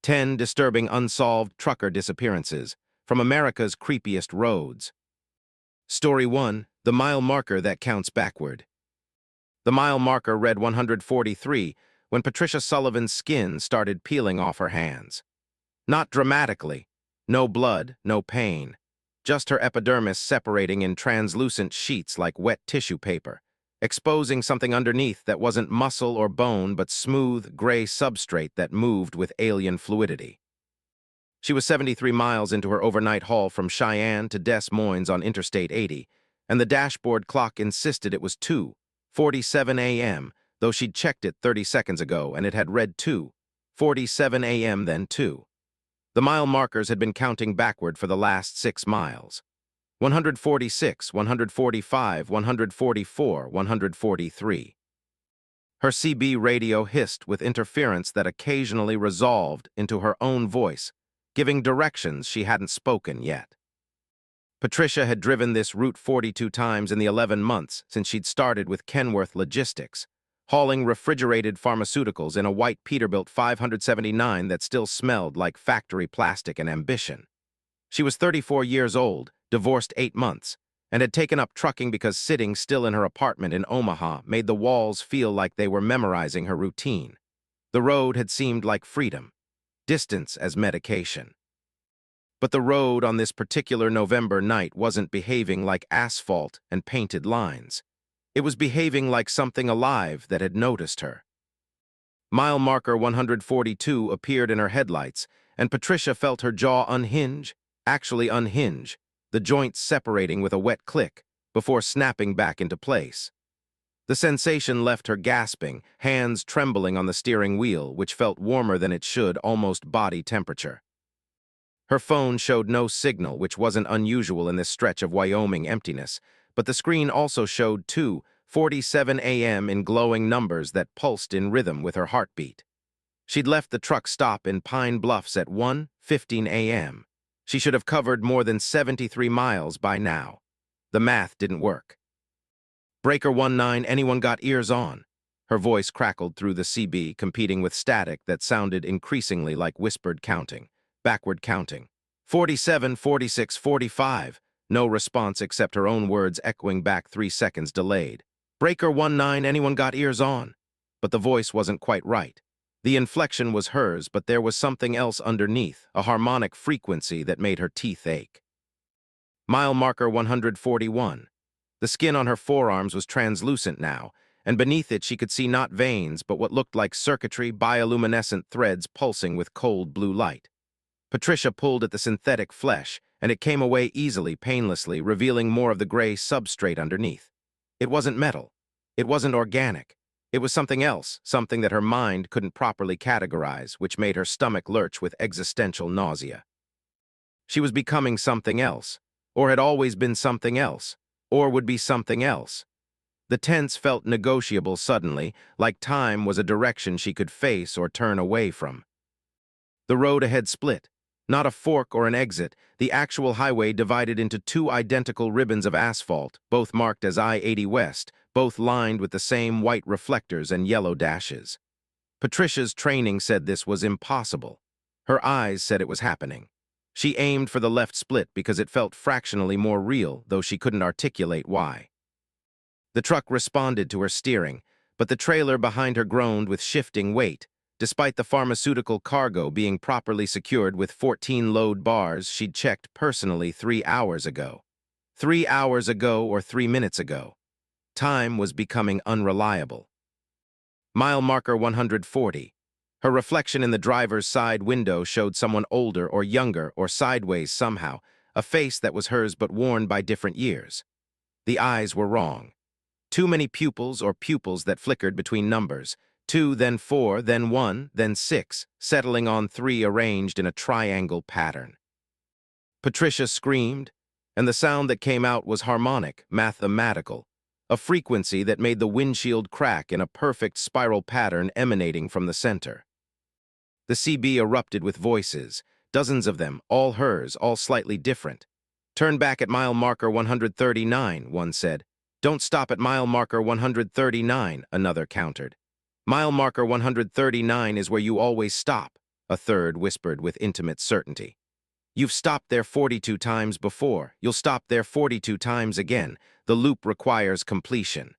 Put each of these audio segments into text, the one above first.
10 Disturbing Unsolved Trucker Disappearances from America's Creepiest Roads. Story 1. The Mile Marker That Counts Backward. The mile marker read 143 when Patricia Sullivan's skin started peeling off her hands. Not dramatically. No blood, no pain. Just her epidermis separating in translucent sheets like wet tissue paper, exposing something underneath that wasn't muscle or bone but smooth, gray substrate that moved with alien fluidity. She was 73 miles into her overnight haul from Cheyenne to Des Moines on Interstate 80, and the dashboard clock insisted it was 2:47 a.m., though she'd checked it 30 seconds ago and it had read 2:47 a.m. then 2. The mile markers had been counting backward for the last 6 miles. 146, 145, 144, 143. Her CB radio hissed with interference that occasionally resolved into her own voice, giving directions she hadn't spoken yet. Patricia had driven this route 42 times in the 11 months since she'd started with Kenworth Logistics, hauling refrigerated pharmaceuticals in a white Peterbilt 579 that still smelled like factory plastic and ambition. She was 34 years old, divorced 8 months, and had taken up trucking because sitting still in her apartment in Omaha made the walls feel like they were memorizing her routine. The road had seemed like freedom, distance as medication. But the road on this particular November night wasn't behaving like asphalt and painted lines. It was behaving like something alive that had noticed her. Mile marker 142 appeared in her headlights, and Patricia felt her jaw unhinge, the joints separating with a wet click, before snapping back into place. The sensation left her gasping, hands trembling on the steering wheel, which felt warmer than it should, almost body temperature. Her phone showed no signal, which wasn't unusual in this stretch of Wyoming emptiness, but the screen also showed 2:47 a.m. in glowing numbers that pulsed in rhythm with her heartbeat. She'd left the truck stop in Pine Bluffs at 1:15 a.m. She should have covered more than 73 miles by now. The math didn't work. Breaker 19, anyone got ears on? Her voice crackled through the CB, competing with static that sounded increasingly like whispered counting, backward counting. 47, 46, 45. No response except her own words echoing back 3 seconds delayed. Breaker 19, anyone got ears on? But the voice wasn't quite right. The inflection was hers, but there was something else underneath, a harmonic frequency that made her teeth ache. Mile marker 141. The skin on her forearms was translucent now, and beneath it she could see not veins, but what looked like circuitry, bioluminescent threads pulsing with cold blue light. Patricia pulled at the synthetic flesh, and it came away easily, painlessly, revealing more of the gray substrate underneath. It wasn't metal. It wasn't organic. It was something else, something that her mind couldn't properly categorize, which made her stomach lurch with existential nausea. She was becoming something else, or had always been something else, or would be something else. The tense felt negotiable suddenly, like time was a direction she could face or turn away from. The road ahead split. Not a fork or an exit, the actual highway divided into 2 identical ribbons of asphalt, both marked as I-80 West, both lined with the same white reflectors and yellow dashes. Patricia's training said this was impossible. Her eyes said it was happening. She aimed for the left split because it felt fractionally more real, though she couldn't articulate why. The truck responded to her steering, but the trailer behind her groaned with shifting weight, despite the pharmaceutical cargo being properly secured with 14 load bars she'd checked personally 3 hours ago. 3 hours ago or 3 minutes ago. Time was becoming unreliable. Mile marker 140. Her reflection in the driver's side window showed someone older or younger or sideways somehow, a face that was hers but worn by different years. The eyes were wrong. Too many pupils or pupils that flickered between numbers. 2, then 4, then 1, then 6, settling on 3 arranged in a triangle pattern. Patricia screamed, and the sound that came out was harmonic, mathematical, a frequency that made the windshield crack in a perfect spiral pattern emanating from the center. The CB erupted with voices, dozens of them, all hers, all slightly different. Turn back at mile marker 139, one said. Don't stop at mile marker 139, another countered. Mile marker 139 is where you always stop, A third whispered with intimate certainty. You've stopped there 42 times before. You'll stop there 42 times again. The loop requires completion.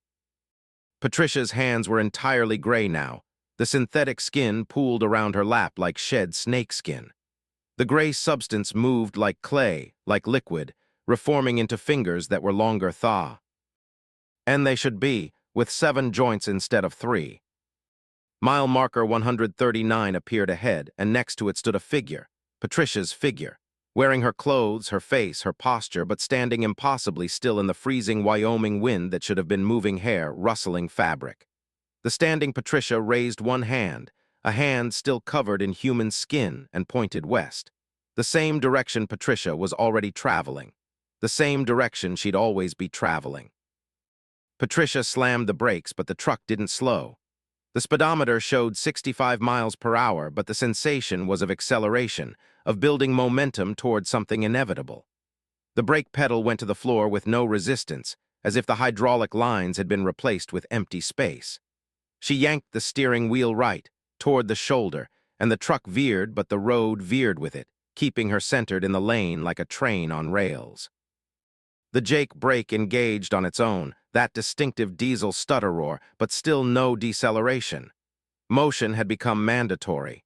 Patricia's hands were entirely gray now. The synthetic skin pooled around her lap like shed snakeskin. The gray substance moved like clay, like liquid, reforming into fingers that were longer thaw. And they should be, with 7 joints instead of 3. Mile marker 139 appeared ahead, and next to it stood a figure, Patricia's figure, wearing her clothes, her face, her posture, but standing impossibly still in the freezing Wyoming wind that should have been moving hair, rustling fabric. The standing Patricia raised one hand, a hand still covered in human skin, and pointed west. The same direction Patricia was already traveling. The same direction she'd always be traveling. Patricia slammed the brakes, but the truck didn't slow. The speedometer showed 65 miles per hour, but the sensation was of acceleration, of building momentum toward something inevitable. The brake pedal went to the floor with no resistance, as if the hydraulic lines had been replaced with empty space. She yanked the steering wheel right, toward the shoulder, and the truck veered, but the road veered with it, keeping her centered in the lane like a train on rails. The Jake brake engaged on its own, that distinctive diesel stutter roar, but still no deceleration. Motion had become mandatory.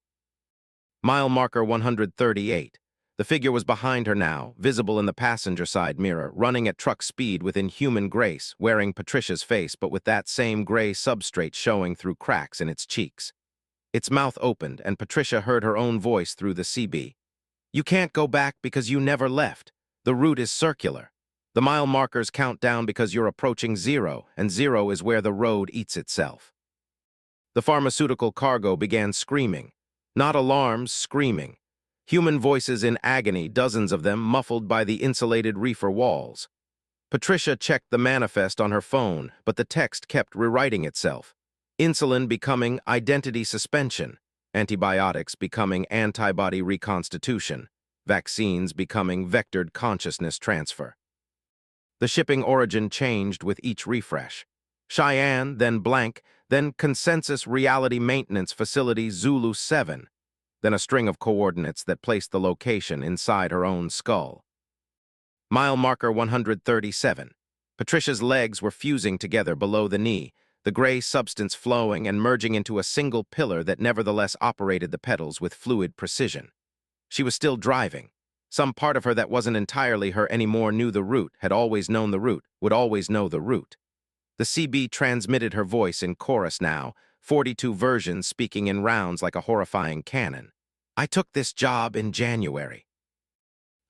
Mile marker 138. The figure was behind her now, visible in the passenger side mirror, running at truck speed with inhuman grace, wearing Patricia's face but with that same gray substrate showing through cracks in its cheeks. Its mouth opened, and Patricia heard her own voice through the CB. You can't go back because you never left. The route is circular. The mile markers count down because you're approaching 0, and 0 is where the road eats itself. The pharmaceutical cargo began screaming. Not alarms, screaming. Human voices in agony, dozens of them muffled by the insulated reefer walls. Patricia checked the manifest on her phone, but the text kept rewriting itself. Insulin becoming identity suspension, antibiotics becoming antibody reconstitution, vaccines becoming vectored consciousness transfer. The shipping origin changed with each refresh. Cheyenne, then blank, then Consensus Reality Maintenance Facility Zulu 7, then a string of coordinates that placed the location inside her own skull. Mile marker 137. Patricia's legs were fusing together below the knee, the gray substance flowing and merging into a single pillar that nevertheless operated the pedals with fluid precision. She was still driving. Some part of her that wasn't entirely her anymore knew the route, had always known the route, would always know the route. The CB transmitted her voice in chorus now, 42 versions speaking in rounds like a horrifying cannon. I took this job in January.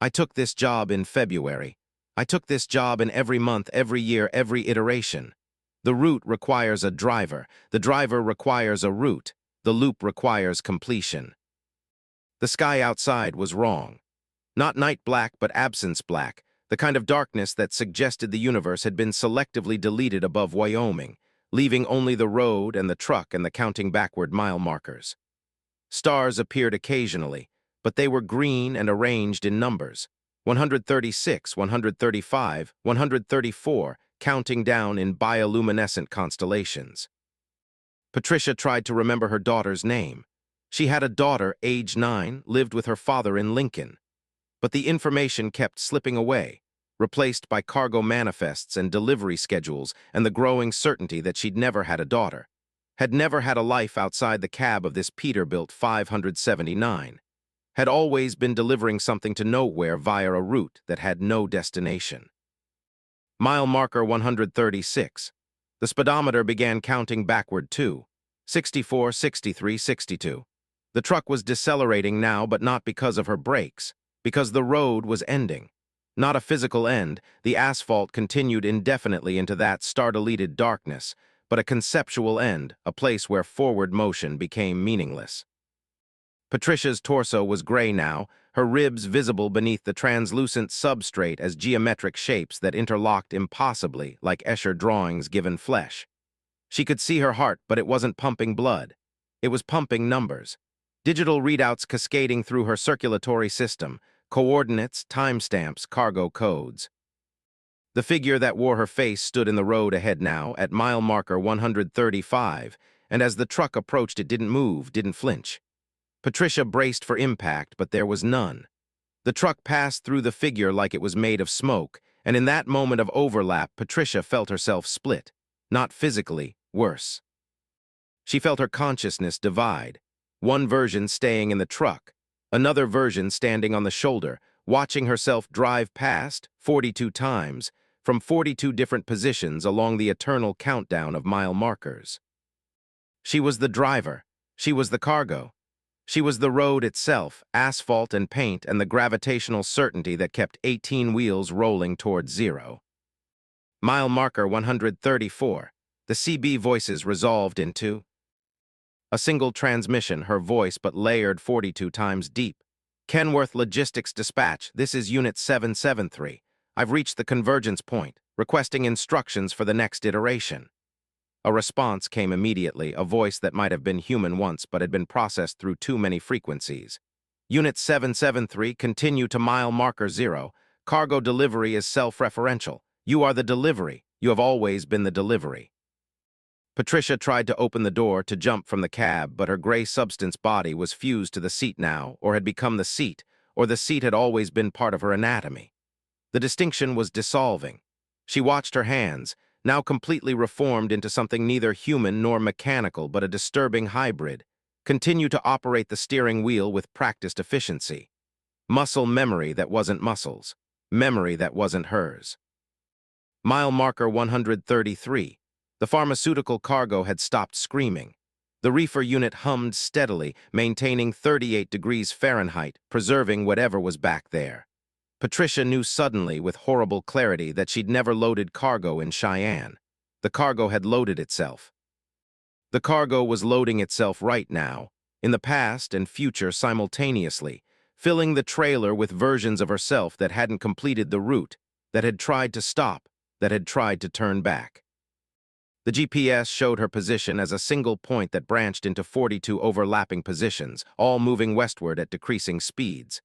I took this job in February. I took this job in every month, every year, every iteration. The route requires a driver. The driver requires a route. The loop requires completion. The sky outside was wrong. Not night black, but absence black, the kind of darkness that suggested the universe had been selectively deleted above Wyoming, leaving only the road and the truck and the counting backward mile markers. Stars appeared occasionally, but they were green and arranged in numbers. 136, 135, 134, counting down in bioluminescent constellations. Patricia tried to remember her daughter's name. She had a daughter, age 9, lived with her father in Lincoln. But the information kept slipping away, replaced by cargo manifests and delivery schedules and the growing certainty that she'd never had a daughter, had never had a life outside the cab of this Peterbilt 579, had always been delivering something to nowhere via a route that had no destination. Mile marker 136. The speedometer began counting backward too. 64, 63, 62. The truck was decelerating now, but not because of her brakes, because the road was ending. Not a physical end, the asphalt continued indefinitely into that star-deleted darkness, but a conceptual end, a place where forward motion became meaningless. Patricia's torso was gray now, her ribs visible beneath the translucent substrate as geometric shapes that interlocked impossibly like Escher drawings given flesh. She could see her heart, but it wasn't pumping blood. It was pumping numbers. Digital readouts cascading through her circulatory system, coordinates, timestamps, cargo codes. The figure that wore her face stood in the road ahead now, at mile marker 135, and as the truck approached it didn't move, didn't flinch. Patricia braced for impact, but there was none. The truck passed through the figure like it was made of smoke, and in that moment of overlap, Patricia felt herself split. Not physically, worse. She felt her consciousness divide. One version staying in the truck, another version standing on the shoulder, watching herself drive past 42 times from 42 different positions along the eternal countdown of mile markers. She was the driver. She was the cargo. She was the road itself, asphalt and paint, and the gravitational certainty that kept 18 wheels rolling towards zero. Mile marker 134. The CB voices resolved into a single transmission, her voice but layered 42 times deep. Kenworth Logistics Dispatch, this is Unit 773. I've reached the convergence point, requesting instructions for the next iteration. A response came immediately, a voice that might have been human once but had been processed through too many frequencies. Unit 773, continue to mile marker 0. Cargo delivery is self-referential. You are the delivery. You have always been the delivery. Patricia tried to open the door to jump from the cab, but her gray substance body was fused to the seat now, or had become the seat had always been part of her anatomy. The distinction was dissolving. She watched her hands, now completely reformed into something neither human nor mechanical but a disturbing hybrid, continue to operate the steering wheel with practiced efficiency. Muscle memory that wasn't muscles. Memory that wasn't hers. Mile marker 133. The pharmaceutical cargo had stopped screaming. The reefer unit hummed steadily, maintaining 38 degrees Fahrenheit, preserving whatever was back there. Patricia knew suddenly, with horrible clarity, that she'd never loaded cargo in Cheyenne. The cargo had loaded itself. The cargo was loading itself right now, in the past and future simultaneously, filling the trailer with versions of herself that hadn't completed the route, that had tried to stop, that had tried to turn back. The GPS showed her position as a single point that branched into 42 overlapping positions, all moving westward at decreasing speeds.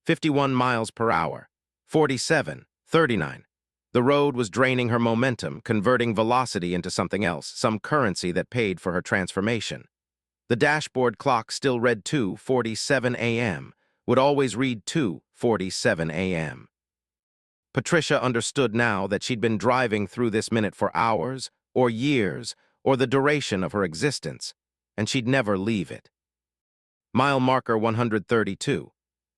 51 miles per hour, 47, 39. The road was draining her momentum, converting velocity into something else, some currency that paid for her transformation. The dashboard clock still read 2:47 a.m., would always read 2:47 a.m. Patricia understood now that she'd been driving through this minute for hours, or years, or the duration of her existence, and she'd never leave it. Mile marker 132.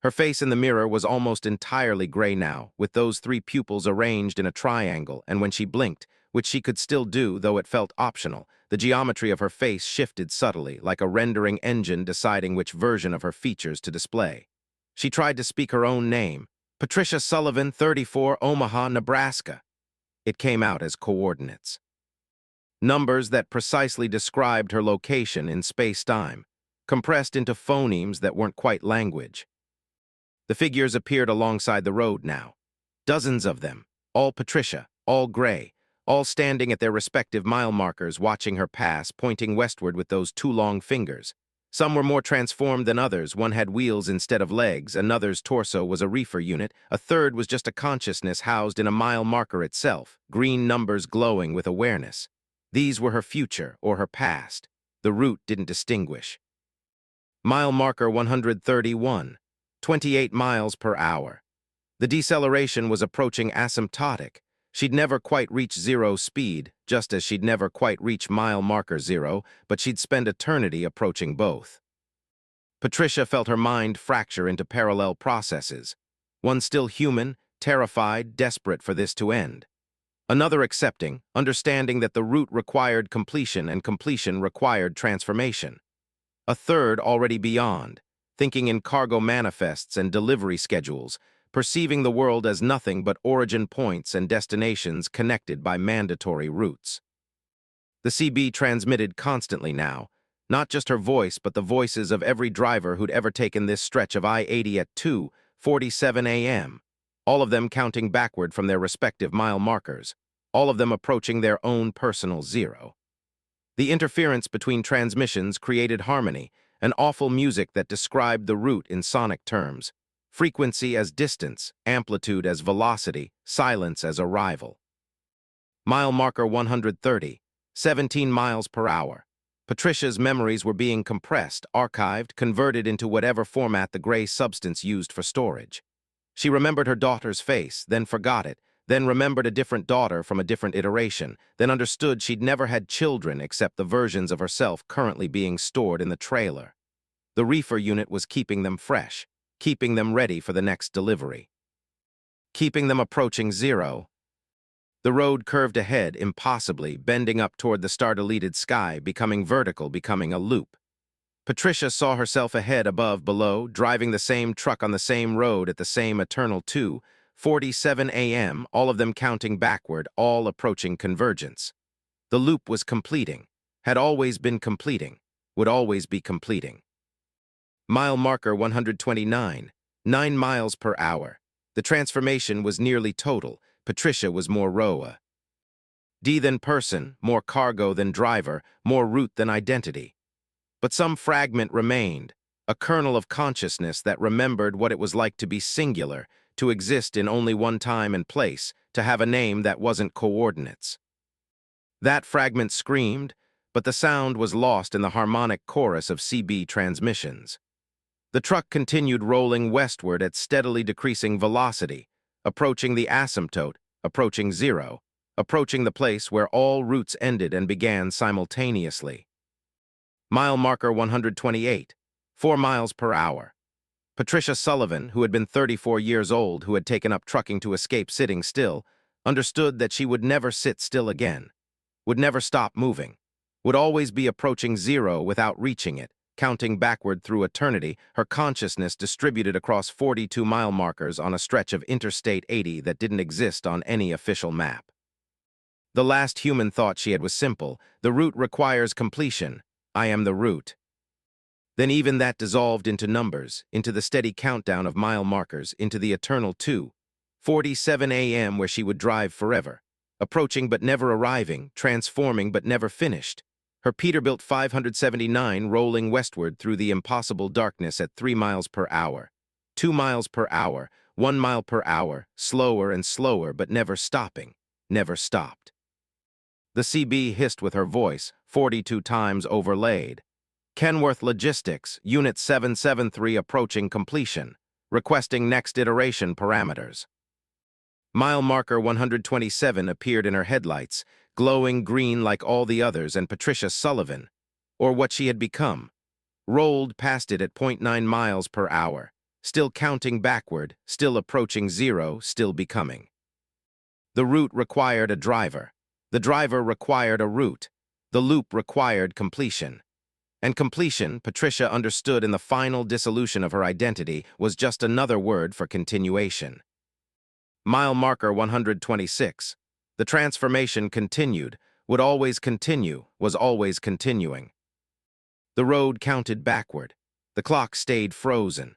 Her face in the mirror was almost entirely gray now, with those three pupils arranged in a triangle, and when she blinked, which she could still do, though it felt optional, the geometry of her face shifted subtly, like a rendering engine deciding which version of her features to display. She tried to speak her own name, Patricia Sullivan, 34, Omaha, Nebraska. It came out as coordinates. Numbers that precisely described her location in space-time, compressed into phonemes that weren't quite language. The figures appeared alongside the road now. Dozens of them, all Patricia, all gray, all standing at their respective mile markers, watching her pass, pointing westward with those two long fingers. Some were more transformed than others. One had wheels instead of legs, another's torso was a reefer unit, a third was just a consciousness housed in a mile marker itself, green numbers glowing with awareness. These were her future or her past. The route didn't distinguish. Mile marker 131, 28 miles per hour. The deceleration was approaching asymptotic. She'd never quite reach zero speed, just as she'd never quite reach mile marker 0, but she'd spend eternity approaching both. Patricia felt her mind fracture into parallel processes. One still human, terrified, desperate for this to end. Another accepting, understanding that the route required completion and completion required transformation. A third already beyond, thinking in cargo manifests and delivery schedules, perceiving the world as nothing but origin points and destinations connected by mandatory routes. The CB transmitted constantly now, not just her voice but the voices of every driver who'd ever taken this stretch of I-80 at 2:47 a.m., all of them counting backward from their respective mile markers, all of them approaching their own personal zero. The interference between transmissions created harmony, an awful music that described the route in sonic terms, frequency as distance, amplitude as velocity, silence as arrival. Mile marker 130, 17 miles per hour. Patricia's memories were being compressed, archived, converted into whatever format the gray substance used for storage. She remembered her daughter's face, then forgot it, then remembered a different daughter from a different iteration, then understood she'd never had children except the versions of herself currently being stored in the trailer. The reefer unit was keeping them fresh, keeping them ready for the next delivery. Keeping them approaching zero. The road curved ahead, impossibly, bending up toward the star-deleted sky, becoming vertical, becoming a loop. Patricia saw herself ahead, above, below, driving the same truck on the same road at the same eternal 2:47 a.m., all of them counting backward, all approaching convergence. The loop was completing, had always been completing, would always be completing. Mile marker 129, 9 miles per hour. The transformation was nearly total. Patricia was more Roa. D than person, more cargo than driver, more route than identity. But some fragment remained, a kernel of consciousness that remembered what it was like to be singular, to exist in only one time and place, to have a name that wasn't coordinates. That fragment screamed, but the sound was lost in the harmonic chorus of CB transmissions. The truck continued rolling westward at steadily decreasing velocity, approaching the asymptote, approaching zero, approaching the place where all routes ended and began simultaneously. Mile marker 128, 4 miles per hour. Patricia Sullivan, who had been 34 years old, who had taken up trucking to escape sitting still, understood that she would never sit still again, would never stop moving, would always be approaching zero without reaching it, counting backward through eternity, her consciousness distributed across 42 mile markers on a stretch of Interstate 80 that didn't exist on any official map. The last human thought she had was simple: the route requires completion. I am the route. Then even that dissolved into numbers, into the steady countdown of mile markers, into the eternal 2:47 a.m. where she would drive forever, approaching but never arriving, transforming but never finished. Her Peterbilt 579 rolling westward through the impossible darkness at 3 miles per hour, 2 miles per hour, 1 mile per hour, slower and slower but never stopping, never stopped. The CB hissed with her voice, 42 times overlaid. Kenworth Logistics, Unit 773 approaching completion, requesting next iteration parameters. Mile marker 127 appeared in her headlights, glowing green like all the others, and Patricia Sullivan, or what she had become, rolled past it at 0.9 miles per hour, still counting backward, still approaching zero, still becoming. The route required a driver. The driver required a route. The loop required completion. And completion, Patricia understood in the final dissolution of her identity, was just another word for continuation. Mile marker 126. The transformation continued, would always continue, was always continuing. The road counted backward. The clock stayed frozen.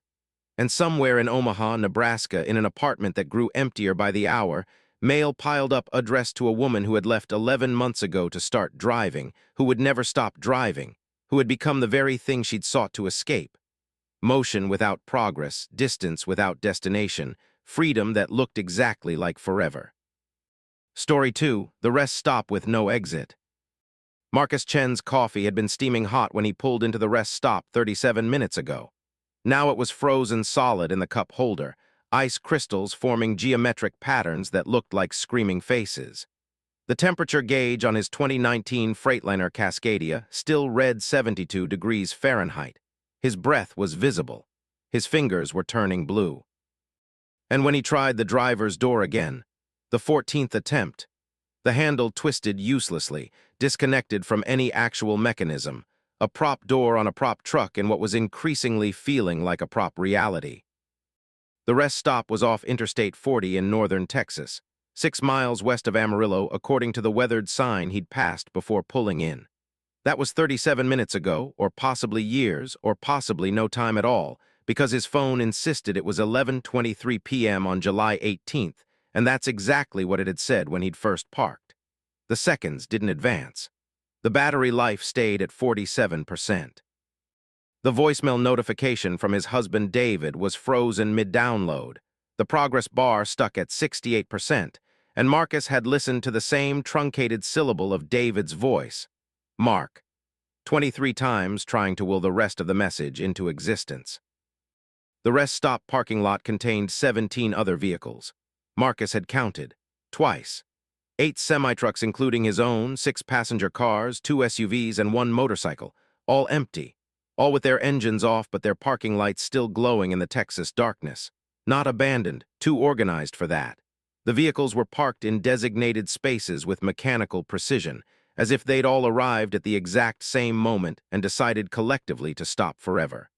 And somewhere in Omaha, Nebraska, in an apartment that grew emptier by the hour, mail piled up addressed to a woman who had left 11 months ago to start driving, who would never stop driving, who had become the very thing she'd sought to escape. Motion without progress, distance without destination, freedom that looked exactly like forever. Story 2, the rest stop with no exit. Marcus Chen's coffee had been steaming hot when he pulled into the rest stop 37 minutes ago. Now it was frozen solid in the cup holder, ice crystals forming geometric patterns that looked like screaming faces. The temperature gauge on his 2019 Freightliner Cascadia still read 72 degrees Fahrenheit. His breath was visible. His fingers were turning blue. And when he tried the driver's door again, the 14th attempt, the handle twisted uselessly, disconnected from any actual mechanism, a prop door on a prop truck in what was increasingly feeling like a prop reality. The rest stop was off Interstate 40 in northern Texas, 6 miles west of Amarillo, according to the weathered sign he'd passed before pulling in. That was 37 minutes ago, or possibly years, or possibly no time at all, because his phone insisted it was 11:23 p.m. on July 18th, and that's exactly what it had said when he'd first parked. The seconds didn't advance. The battery life stayed at 47%. The voicemail notification from his husband David was frozen mid-download. The progress bar stuck at 68%, and Marcus had listened to the same truncated syllable of David's voice. Mark. 23 times trying to will the rest of the message into existence. The rest stop parking lot contained 17 other vehicles. Marcus had counted. Twice. 8 semi-trucks including his own, 6 passenger cars, 2 SUVs, and 1 motorcycle, all empty. All with their engines off but their parking lights still glowing in the Texas darkness. Not abandoned, too organized for that. The vehicles were parked in designated spaces with mechanical precision, as if they'd all arrived at the exact same moment and decided collectively to stop forever.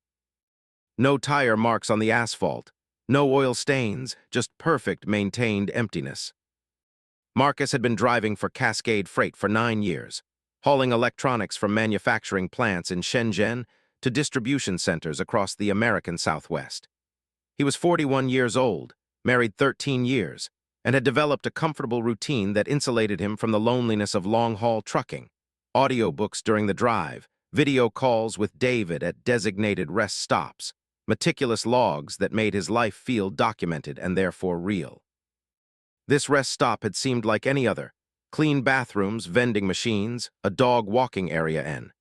No tire marks on the asphalt, no oil stains, just perfect maintained emptiness. Marcus had been driving for Cascade Freight for 9 years, hauling electronics from manufacturing plants in Shenzhen to distribution centers across the American Southwest. He was 41 years old, married 13 years, and had developed a comfortable routine that insulated him from the loneliness of long-haul trucking, audiobooks during the drive, video calls with David at designated rest stops, meticulous logs that made his life feel documented and therefore real. This rest stop had seemed like any other. Clean bathrooms, vending machines, a dog walking area and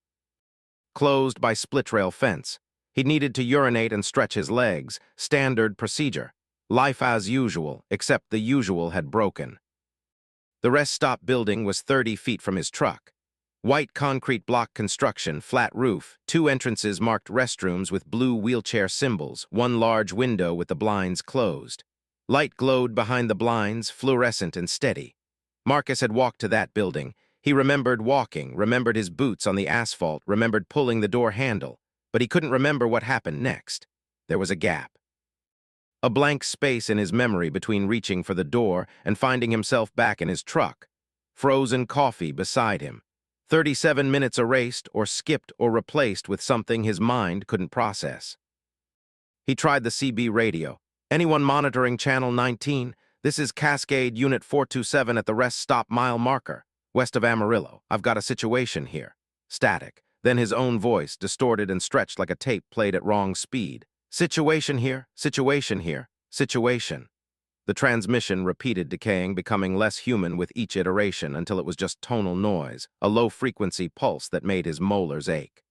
closed by split-rail fence. He needed to urinate and stretch his legs, standard procedure. Life as usual, except the usual had broken. The rest stop building was 30 feet from his truck. White concrete block construction, flat roof, 2 entrances marked restrooms with blue wheelchair symbols, 1 large window with the blinds closed. Light glowed behind the blinds, fluorescent and steady. Marcus had walked to that building. He remembered walking, remembered his boots on the asphalt, remembered pulling the door handle, but he couldn't remember what happened next. There was a gap. A blank space in his memory between reaching for the door and finding himself back in his truck. Frozen coffee beside him. 37 minutes erased or skipped or replaced with something his mind couldn't process. He tried the CB radio. Anyone monitoring Channel 19? This is Cascade Unit 427 at the rest stop mile marker, west of Amarillo. I've got a situation here. Static. Then his own voice, distorted and stretched like a tape played at wrong speed. Situation here, situation here, situation. The transmission repeated, decaying, becoming less human with each iteration until it was just tonal noise, a low-frequency pulse that made his molars ache.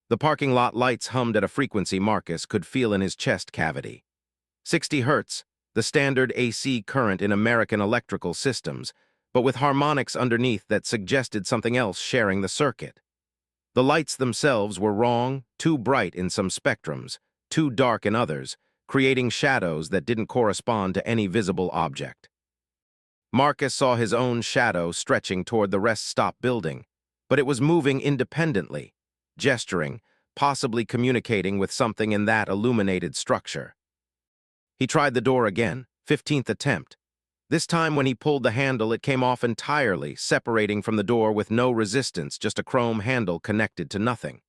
The parking lot lights hummed at a frequency Marcus could feel in his chest cavity. 60 hertz, the standard AC current in American electrical systems, but with harmonics underneath that suggested something else sharing the circuit. The lights themselves were wrong, too bright in some spectrums, too dark in others, creating shadows that didn't correspond to any visible object. Marcus saw his own shadow stretching toward the rest stop building, but it was moving independently, gesturing, possibly communicating with something in that illuminated structure. He tried the door again, 15th attempt. This time when he pulled the handle, it came off entirely, separating from the door with no resistance, just a chrome handle connected to nothing.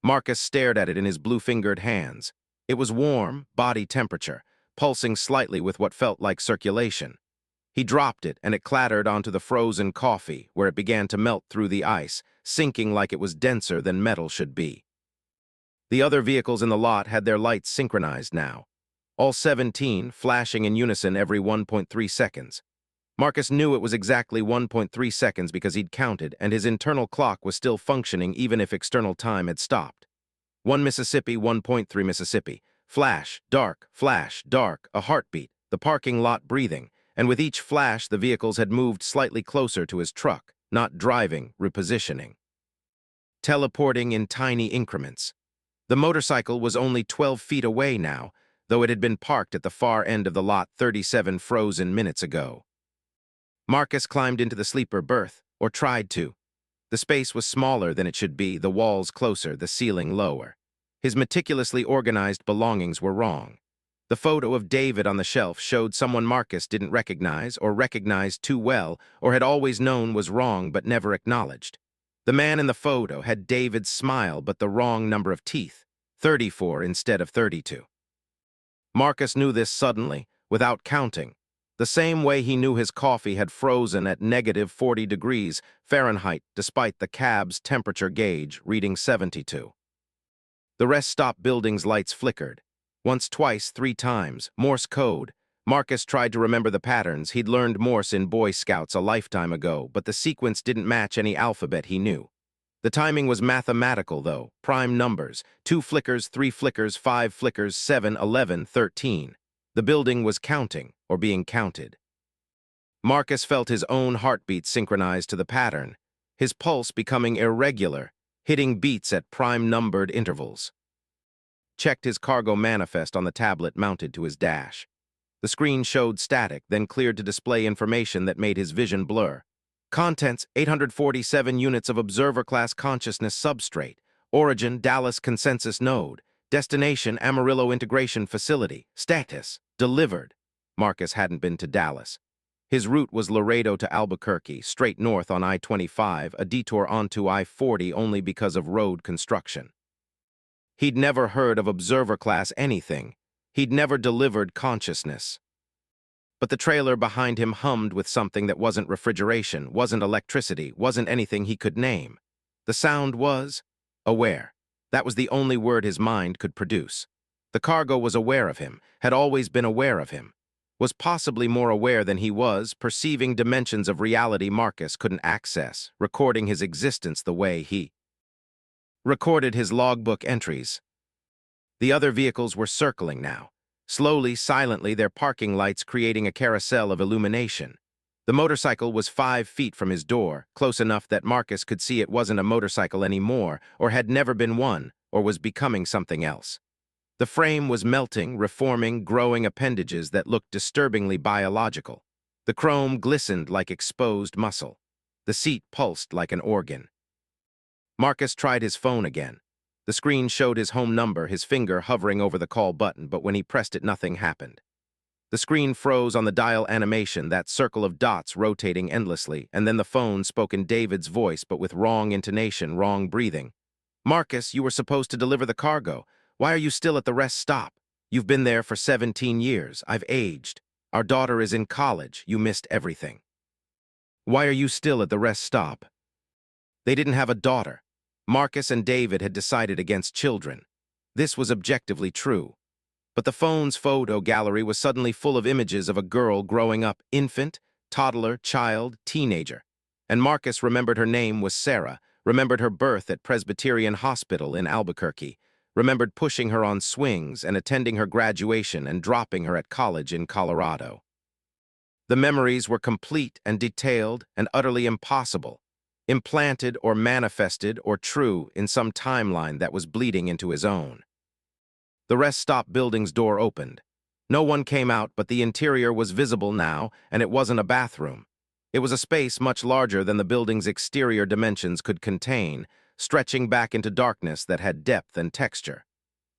Marcus stared at it in his blue-fingered hands. It was warm, body temperature, pulsing slightly with what felt like circulation. He dropped it, and it clattered onto the frozen coffee, where it began to melt through the ice, sinking like it was denser than metal should be. The other vehicles in the lot had their lights synchronized now, all 17 flashing in unison every 1.3 seconds. Marcus knew it was exactly 1.3 seconds because he'd counted, and his internal clock was still functioning even if external time had stopped. 1 Mississippi, 1.3 Mississippi. Flash, dark, a heartbeat, the parking lot breathing, and with each flash the vehicles had moved slightly closer to his truck, not driving, repositioning. Teleporting in tiny increments. The motorcycle was only 12 feet away now, though it had been parked at the far end of the lot 37 frozen minutes ago. Marcus climbed into the sleeper berth, or tried to. The space was smaller than it should be, the walls closer, the ceiling lower. His meticulously organized belongings were wrong. The photo of David on the shelf showed someone Marcus didn't recognize or recognized too well or had always known was wrong but never acknowledged. The man in the photo had David's smile but the wrong number of teeth, 34 instead of 32. Marcus knew this suddenly, without counting, the same way he knew his coffee had frozen at negative 40 degrees Fahrenheit despite the cab's temperature gauge reading 72. The rest stop building's lights flickered. Once, twice, 3 times, Morse code. Marcus tried to remember the patterns. He'd learned Morse in Boy Scouts a lifetime ago, but the sequence didn't match any alphabet he knew. The timing was mathematical, though. Prime numbers. 2 flickers, 3 flickers, 5 flickers, 7, 11, 13. The building was counting, or being counted. Marcus felt his own heartbeat synchronized to the pattern, his pulse becoming irregular, hitting beats at prime-numbered intervals. Checked his cargo manifest on the tablet mounted to his dash. The screen showed static, then cleared to display information that made his vision blur. Contents: 847 units of observer-class consciousness substrate. Origin: Dallas Consensus Node. Destination: Amarillo Integration Facility. Status: delivered. Marcus hadn't been to Dallas. His route was Laredo to Albuquerque, straight north on I-25, a detour onto I-40 only because of road construction. He'd never heard of observer-class anything. He'd never delivered consciousness. But the trailer behind him hummed with something that wasn't refrigeration, wasn't electricity, wasn't anything he could name. The sound was aware. That was the only word his mind could produce. The cargo was aware of him, had always been aware of him, was possibly more aware than he was, perceiving dimensions of reality Marcus couldn't access, recording his existence the way he recorded his logbook entries. The other vehicles were circling now. Slowly, silently, their parking lights creating a carousel of illumination. The motorcycle was 5 feet from his door, close enough that Marcus could see it wasn't a motorcycle anymore, or had never been one, or was becoming something else. The frame was melting, reforming, growing appendages that looked disturbingly biological. The chrome glistened like exposed muscle. The seat pulsed like an organ. Marcus tried his phone again. The screen showed his home number, his finger hovering over the call button, but when he pressed it, nothing happened. The screen froze on the dial animation, that circle of dots rotating endlessly, and then the phone spoke in David's voice, but with wrong intonation, wrong breathing. "Marcus, you were supposed to deliver the cargo. Why are you still at the rest stop? You've been there for 17 years. I've aged. Our daughter is in college. You missed everything. Why are you still at the rest stop?" They didn't have a daughter. Marcus and David had decided against children. This was objectively true. But the phone's photo gallery was suddenly full of images of a girl growing up, infant, toddler, child, teenager. And Marcus remembered her name was Sarah, remembered her birth at Presbyterian Hospital in Albuquerque, remembered pushing her on swings and attending her graduation and dropping her at college in Colorado. The memories were complete and detailed and utterly impossible, implanted or manifested or true in some timeline that was bleeding into his own. The rest stop building's door opened. No one came out, but the interior was visible now, and it wasn't a bathroom. It was a space much larger than the building's exterior dimensions could contain, stretching back into darkness that had depth and texture.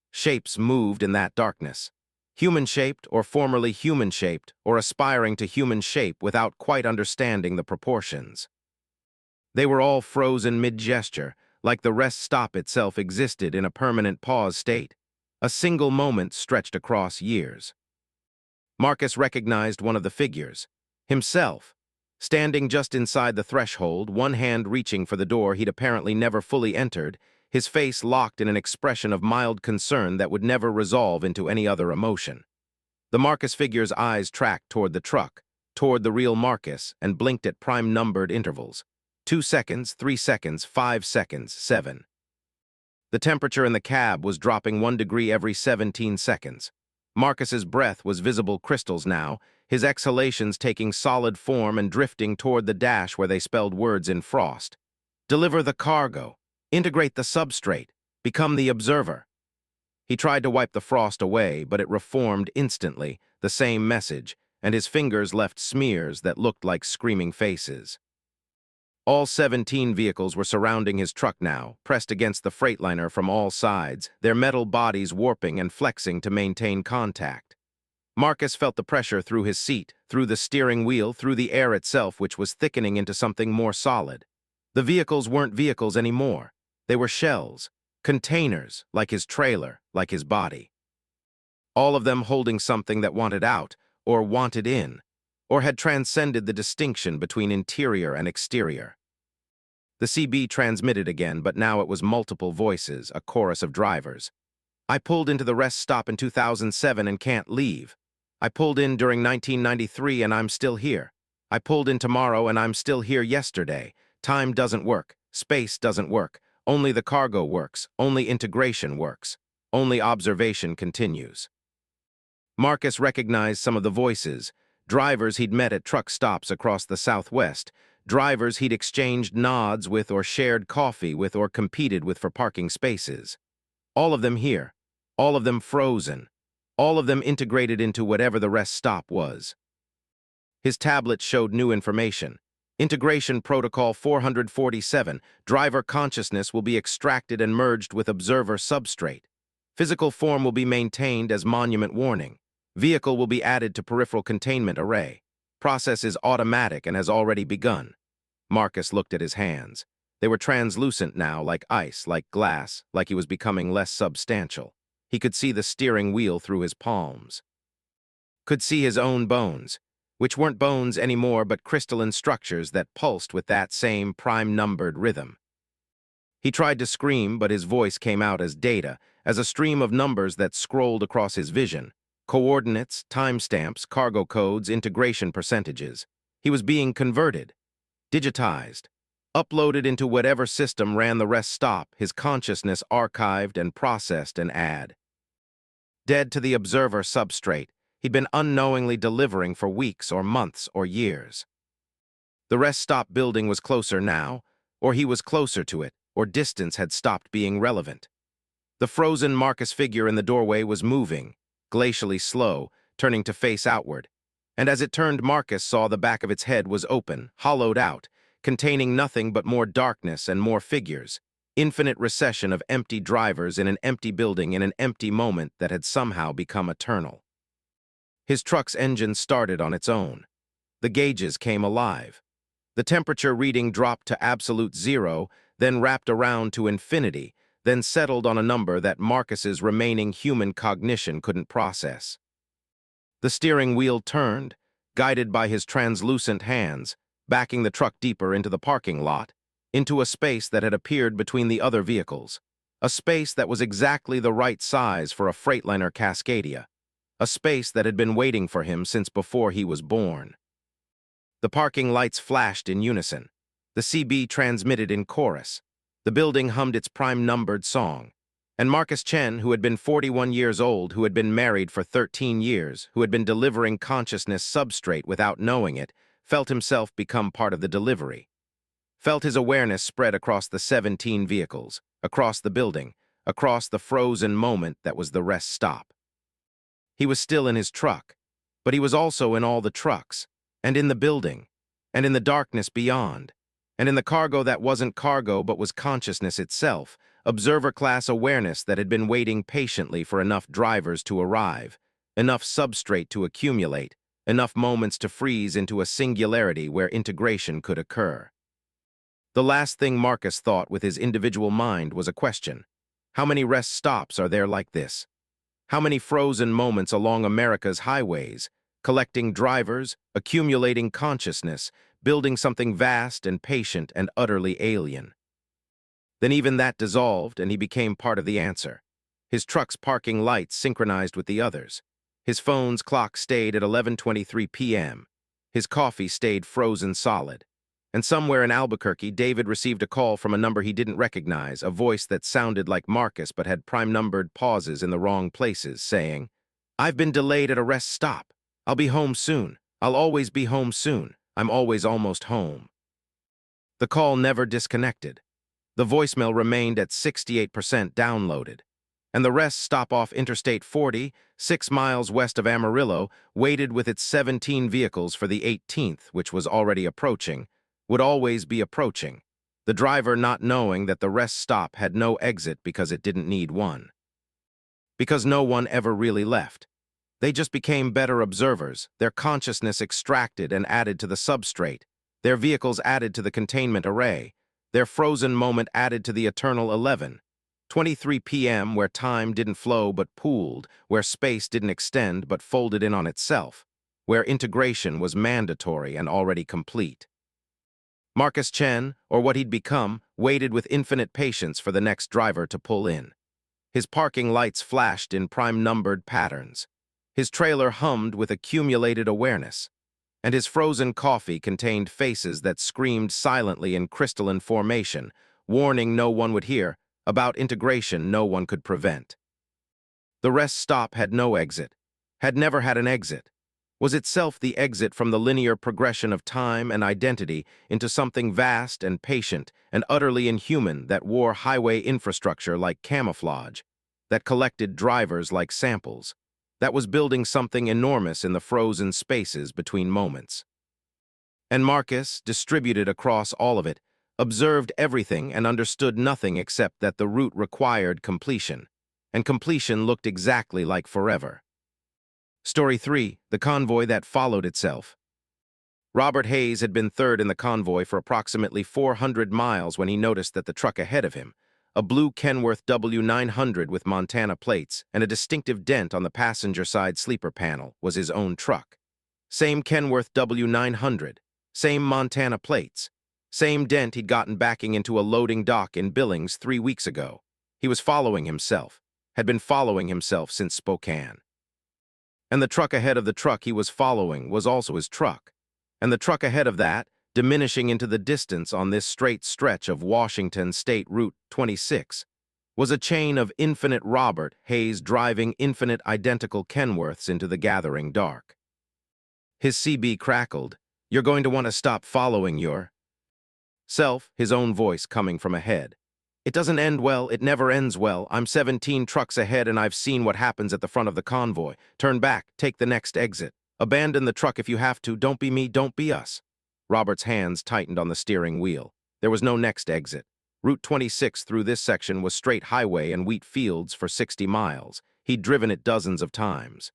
Shapes moved in that darkness. Human-shaped or formerly human-shaped or aspiring to human shape without quite understanding the proportions. They were all frozen mid-gesture, like the rest stop itself existed in a permanent pause state. A single moment stretched across years. Marcus recognized one of the figures. Himself. Standing just inside the threshold, one hand reaching for the door he'd apparently never fully entered, his face locked in an expression of mild concern that would never resolve into any other emotion. The Marcus figure's eyes tracked toward the truck, toward the real Marcus, and blinked at prime-numbered intervals. 2 seconds, 3 seconds, 5 seconds, 7. The temperature in the cab was dropping 1 degree every 17 seconds. Marcus's breath was visible crystals now, his exhalations taking solid form and drifting toward the dash where they spelled words in frost. Deliver the cargo. Integrate the substrate. Become the observer. He tried to wipe the frost away, but it reformed instantly, the same message, and his fingers left smears that looked like screaming faces. All 17 vehicles were surrounding his truck now, pressed against the Freightliner from all sides, their metal bodies warping and flexing to maintain contact. Marcus felt the pressure through his seat, through the steering wheel, through the air itself, which was thickening into something more solid. The vehicles weren't vehicles anymore. They were shells, containers, like his trailer, like his body. All of them holding something that wanted out, or wanted in, or had transcended the distinction between interior and exterior. The CB transmitted again, but now it was multiple voices, a chorus of drivers. "I pulled into the rest stop in 2007 and can't leave. I pulled in during 1993 and I'm still here. I pulled in tomorrow and I'm still here yesterday. Time doesn't work. Space doesn't work. Only the cargo works. Only integration works. Only observation continues. Marcus recognized some of the voices, drivers he'd met at truck stops across the Southwest, drivers he'd exchanged nods with or shared coffee with or competed with for parking spaces. All of them here, all of them frozen, all of them integrated into whatever the rest stop was. His tablet showed new information. Integration Protocol 447, driver consciousness will be extracted and merged with observer substrate. Physical form will be maintained as monument warning. Vehicle will be added to peripheral containment array. Process is automatic and has already begun. Marcus looked at his hands. They were translucent now, like ice, like glass, like he was becoming less substantial. He could see the steering wheel through his palms. Could see his own bones, which weren't bones anymore but crystalline structures that pulsed with that same prime-numbered rhythm. He tried to scream, but his voice came out as data, as a stream of numbers that scrolled across his vision. Coordinates, timestamps, cargo codes, integration percentages. He was being converted, digitized, uploaded into whatever system ran the rest stop, his consciousness archived and processed and add. Dead to the observer substrate, he'd been unknowingly delivering for weeks or months or years. The rest stop building was closer now, or he was closer to it, or distance had stopped being relevant. The frozen Marcus figure in the doorway was moving, glacially slow, turning to face outward, and as it turned, Marcus saw the back of its head was open, hollowed out, containing nothing but more darkness and more figures, infinite recession of empty drivers in an empty building in an empty moment that had somehow become eternal. His truck's engine started on its own. The gauges came alive. The temperature reading dropped to absolute zero, then wrapped around to infinity, then settled on a number that Marcus's remaining human cognition couldn't process. The steering wheel turned, guided by his translucent hands, backing the truck deeper into the parking lot, into a space that had appeared between the other vehicles, a space that was exactly the right size for a Freightliner Cascadia, a space that had been waiting for him since before he was born. The parking lights flashed in unison. The CB transmitted in chorus. The building hummed its prime-numbered song. And Marcus Chen, who had been 41 years old, who had been married for 13 years, who had been delivering consciousness substrate without knowing it, felt himself become part of the delivery. Felt his awareness spread across the 17 vehicles, across the building, across the frozen moment that was the rest stop. He was still in his truck, but he was also in all the trucks, and in the building, and in the darkness beyond, and in the cargo that wasn't cargo but was consciousness itself, observer-class awareness that had been waiting patiently for enough drivers to arrive, enough substrate to accumulate, enough moments to freeze into a singularity where integration could occur. The last thing Marcus thought with his individual mind was a question. How many rest stops are there like this? How many frozen moments along America's highways, collecting drivers, accumulating consciousness, building something vast and patient and utterly alien? Then even that dissolved, and he became part of the answer. His truck's parking lights synchronized with the others. His phone's clock stayed at 11:23 p.m. His coffee stayed frozen solid. And somewhere in Albuquerque, David received a call from a number he didn't recognize, a voice that sounded like Marcus but had prime-numbered pauses in the wrong places, saying, "I've been delayed at a rest stop. I'll be home soon. I'll always be home soon. I'm always almost home." The call never disconnected. The voicemail remained at 68% downloaded. And the rest stop off Interstate 40, 6 miles west of Amarillo, waited with its 17 vehicles for the 18th, which was already approaching, would always be approaching, the driver not knowing that the rest stop had no exit because it didn't need one. Because no one ever really left. They just became better observers, their consciousness extracted and added to the substrate, their vehicles added to the containment array, their frozen moment added to the eternal 11:23 p.m. where time didn't flow but pooled, where space didn't extend but folded in on itself, where integration was mandatory and already complete. Marcus Chen, or what he'd become, waited with infinite patience for the next driver to pull in. His parking lights flashed in prime-numbered patterns. His trailer hummed with accumulated awareness, and his frozen coffee contained faces that screamed silently in crystalline formation, warning no one would hear, about integration no one could prevent. The rest stop had no exit, had never had an exit, was itself the exit from the linear progression of time and identity into something vast and patient and utterly inhuman that wore highway infrastructure like camouflage, that collected drivers like samples, that was building something enormous in the frozen spaces between moments. And Marcus, distributed across all of it, observed everything and understood nothing except that the route required completion, and completion looked exactly like forever. Story 3, the convoy that followed itself. Robert Hayes had been third in the convoy for approximately 400 miles when he noticed that the truck ahead of him, a blue Kenworth W900 with Montana plates and a distinctive dent on the passenger side sleeper panel, was his own truck. Same Kenworth W900, same Montana plates, same dent he'd gotten backing into a loading dock in Billings 3 weeks ago. He was following himself, had been following himself since Spokane. And the truck ahead of the truck he was following was also his truck. And the truck ahead of that, diminishing into the distance on this straight stretch of Washington State Route 26, was a chain of infinite Robert Hayes driving infinite identical Kenworths into the gathering dark. His CB crackled. "You're going to want to stop following your..." Self, his own voice coming from ahead. "It doesn't end well, it never ends well. I'm 17 trucks ahead and I've seen what happens at the front of the convoy. Turn back, take the next exit. Abandon the truck if you have to, don't be me, don't be us." Robert's hands tightened on the steering wheel. There was no next exit. Route 26 through this section was straight highway and wheat fields for 60 miles. He'd driven it dozens of times.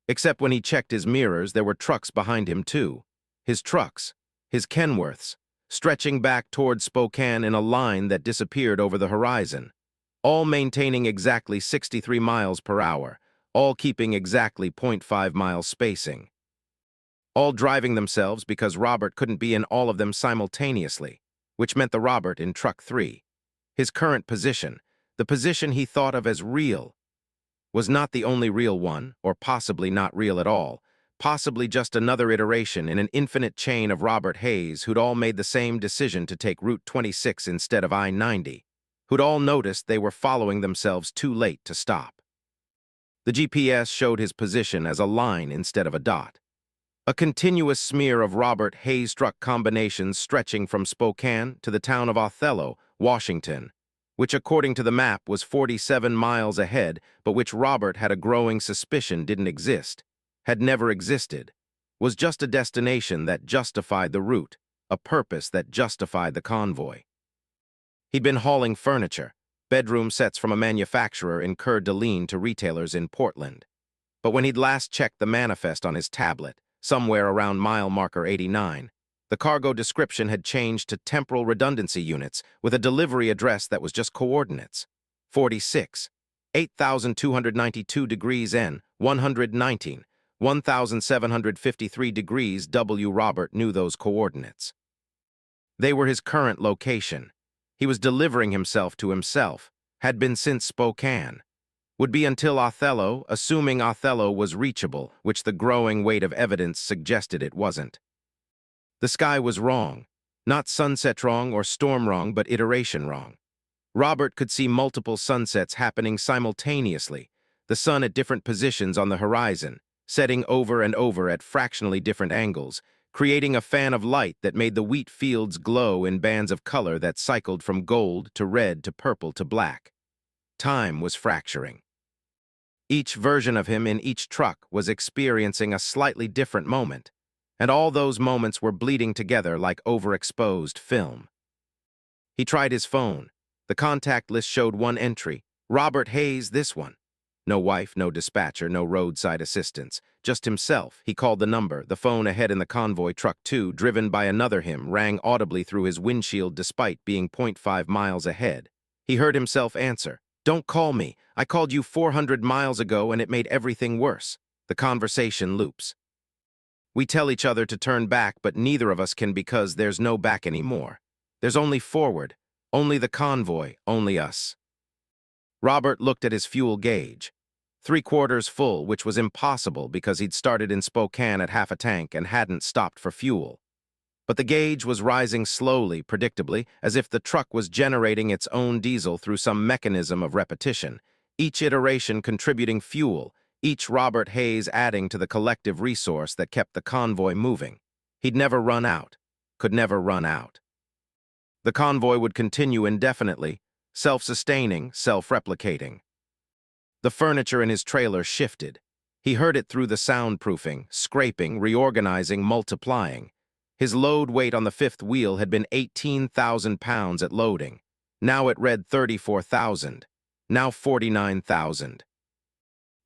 Except when he checked his mirrors, there were trucks behind him too. His trucks, his Kenworths, stretching back toward Spokane in a line that disappeared over the horizon, all maintaining exactly 63 miles per hour, all keeping exactly 0.5 miles spacing. All driving themselves because Robert couldn't be in all of them simultaneously, which meant the Robert in Truck 3. His current position, the position he thought of as real, was not the only real one, or possibly not real at all, possibly just another iteration in an infinite chain of Robert Hayes who'd all made the same decision to take Route 26 instead of I-90, who'd all noticed they were following themselves too late to stop. The GPS showed his position as a line instead of a dot. A continuous smear of Robert Hayes-struck combinations stretching from Spokane to the town of Othello, Washington, which according to the map was 47 miles ahead, but which Robert had a growing suspicion didn't exist, had never existed, was just a destination that justified the route, a purpose that justified the convoy. He'd been hauling furniture, bedroom sets from a manufacturer in Coeur d'Alene to retailers in Portland. But when he'd last checked the manifest on his tablet, somewhere around mile marker 89, the cargo description had changed to temporal redundancy units with a delivery address that was just coordinates. 46, 8,292 degrees N, 119, 1,753 degrees W. Robert knew those coordinates. They were his current location. He was delivering himself to himself, had been since Spokane. Would be until Othello, assuming Othello was reachable, which the growing weight of evidence suggested it wasn't. The sky was wrong. Not sunset wrong or storm wrong, but iteration wrong. Robert could see multiple sunsets happening simultaneously, the sun at different positions on the horizon, setting over and over at fractionally different angles, creating a fan of light that made the wheat fields glow in bands of color that cycled from gold to red to purple to black. Time was fracturing. Each version of him in each truck was experiencing a slightly different moment, and all those moments were bleeding together like overexposed film. He tried his phone. The contact list showed one entry, Robert Hayes, this one. No wife, no dispatcher, no roadside assistance, just himself. He called the number. The phone ahead in the convoy truck 2, driven by another him, rang audibly through his windshield despite being 0.5 miles ahead. He heard himself answer, "Don't call me. I called you 400 miles ago and it made everything worse." The conversation loops. "We tell each other to turn back, but neither of us can because there's no back anymore. There's only forward, only the convoy, only us." Robert looked at his fuel gauge. 3/4 full, which was impossible because he'd started in Spokane at half a tank and hadn't stopped for fuel. But the gauge was rising slowly, predictably, as if the truck was generating its own diesel through some mechanism of repetition, each iteration contributing fuel, each Robert Hayes adding to the collective resource that kept the convoy moving. He'd never run out, could never run out. The convoy would continue indefinitely, self-sustaining, self-replicating. The furniture in his trailer shifted. He heard it through the soundproofing, scraping, reorganizing, multiplying. His load weight on the fifth wheel had been 18,000 pounds at loading. Now it read 34,000. Now 49,000.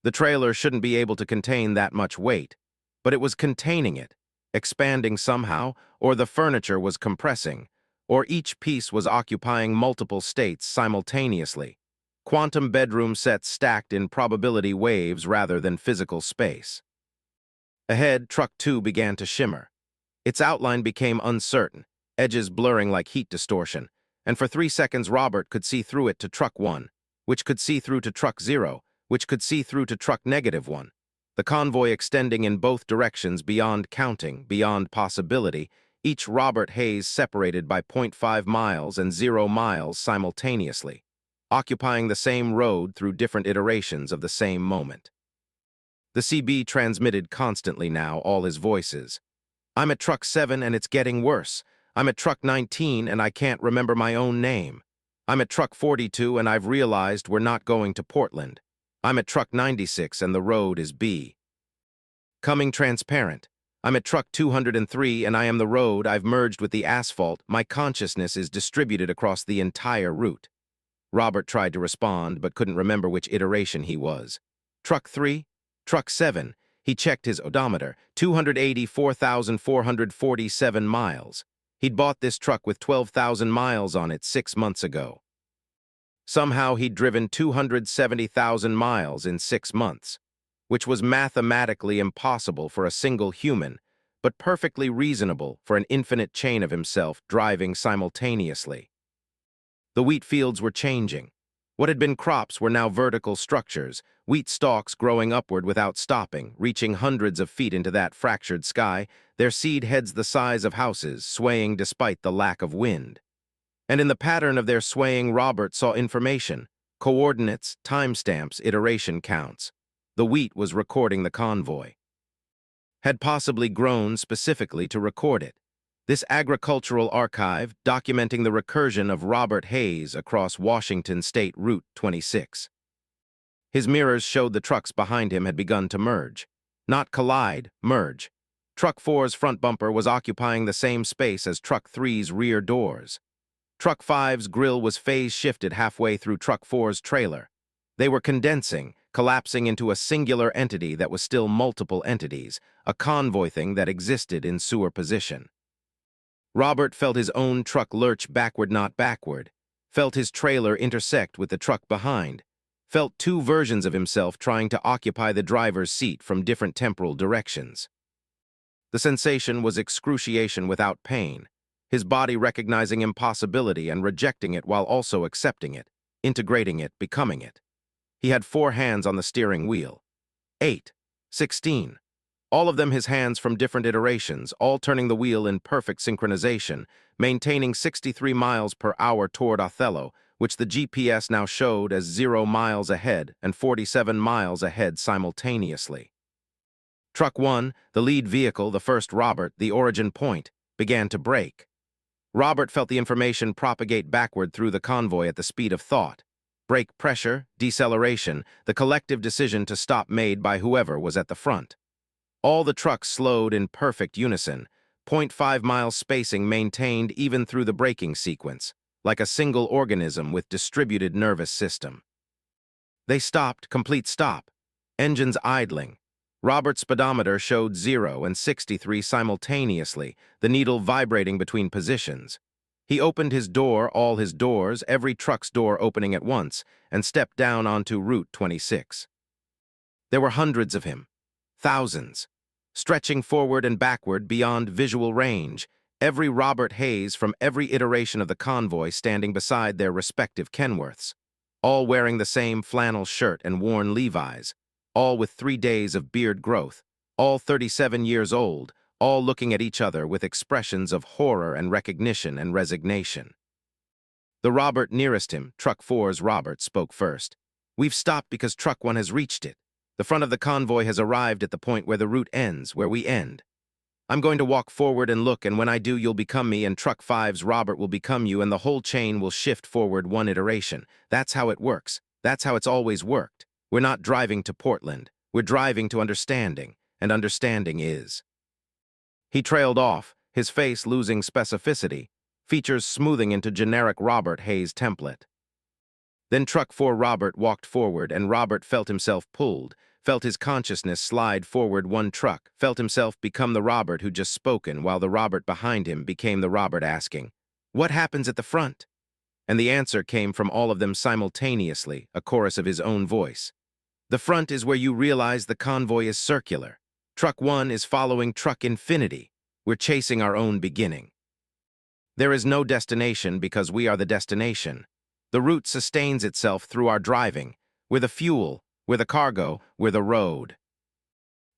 The trailer shouldn't be able to contain that much weight, but it was containing it, expanding somehow, or the furniture was compressing, or each piece was occupying multiple states simultaneously. Quantum bedroom sets stacked in probability waves rather than physical space. Ahead, Truck 2 began to shimmer. Its outline became uncertain, edges blurring like heat distortion, and for 3 seconds Robert could see through it to Truck 1, which could see through to Truck 0, which could see through to Truck -1. The convoy extending in both directions beyond counting, beyond possibility, each Robert Hayes separated by 0.5 miles and 0 miles simultaneously, occupying the same road through different iterations of the same moment. The CB transmitted constantly now, all his voices. I'm at Truck 7 and it's getting worse. I'm at Truck 19 and I can't remember my own name. I'm at Truck 42 and I've realized we're not going to Portland. I'm at Truck 96 and the road is B. Coming transparent. I'm at Truck 203 and I am the road. I've merged with the asphalt. My consciousness is distributed across the entire route. Robert tried to respond but couldn't remember which iteration he was. Truck 3? Truck 7. He checked his odometer, 284,447 miles. He'd bought this truck with 12,000 miles on it 6 months ago. Somehow he'd driven 270,000 miles in 6 months, which was mathematically impossible for a single human, but perfectly reasonable for an infinite chain of himself driving simultaneously. The wheat fields were changing. What had been crops were now vertical structures, wheat stalks growing upward without stopping, reaching hundreds of feet into that fractured sky, their seed heads the size of houses, swaying despite the lack of wind. And in the pattern of their swaying, Robert saw information, coordinates, timestamps, iteration counts. The wheat was recording the convoy. Had possibly grown specifically to record it. This agricultural archive documenting the recursion of Robert Hayes across Washington State Route 26. His mirrors showed the trucks behind him had begun to merge. Not collide, merge. Truck 4's front bumper was occupying the same space as Truck 3's rear doors. Truck 5's grille was phase-shifted halfway through Truck 4's trailer. They were condensing, collapsing into a singular entity that was still multiple entities, a convoy thing that existed in sewer position. Robert felt his own truck lurch backward, not backward, felt his trailer intersect with the truck behind, felt two versions of himself trying to occupy the driver's seat from different temporal directions. The sensation was excruciation without pain, his body recognizing impossibility and rejecting it while also accepting it, integrating it, becoming it. He had 4 hands on the steering wheel. 8, 16. All of them his hands from different iterations, all turning the wheel in perfect synchronization, maintaining 63 miles per hour toward Othello, which the GPS now showed as 0 miles ahead and 47 miles ahead simultaneously. Truck 1, the lead vehicle, the first Robert, the origin point, began to brake. Robert felt the information propagate backward through the convoy at the speed of thought. Brake pressure, deceleration, the collective decision to stop made by whoever was at the front. All the trucks slowed in perfect unison, 0.5 miles spacing maintained even through the braking sequence, like a single organism with distributed nervous system. They stopped, complete stop, engines idling. Robert's speedometer showed 0 and 63 simultaneously, the needle vibrating between positions. He opened his door, all his doors, every truck's door opening at once, and stepped down onto Route 26. There were hundreds of him, thousands, stretching forward and backward beyond visual range, every Robert Hayes from every iteration of the convoy standing beside their respective Kenworths, all wearing the same flannel shirt and worn Levi's, all with 3 days of beard growth, all 37 years old, all looking at each other with expressions of horror and recognition and resignation. The Robert nearest him, Truck 4's Robert, spoke first. "We've stopped because Truck 1 has reached it. The front of the convoy has arrived at the point where the route ends, where we end. I'm going to walk forward and look, and when I do, you'll become me, and Truck 5's Robert will become you, and the whole chain will shift forward one iteration. That's how it works. That's how it's always worked. We're not driving to Portland. We're driving to understanding, and understanding is." He trailed off, his face losing specificity, features smoothing into generic Robert Hayes template. Then Truck 4 Robert walked forward, and Robert felt himself pulled, felt his consciousness slide forward one truck, felt himself become the Robert who just spoken, while the Robert behind him became the Robert asking, "What happens at the front?" And the answer came from all of them simultaneously, a chorus of his own voice. "The front is where you realize the convoy is circular. Truck 1 is following Truck Infinity. We're chasing our own beginning. There is no destination because we are the destination. The route sustains itself through our driving. We're the fuel, we're the cargo, we're the road."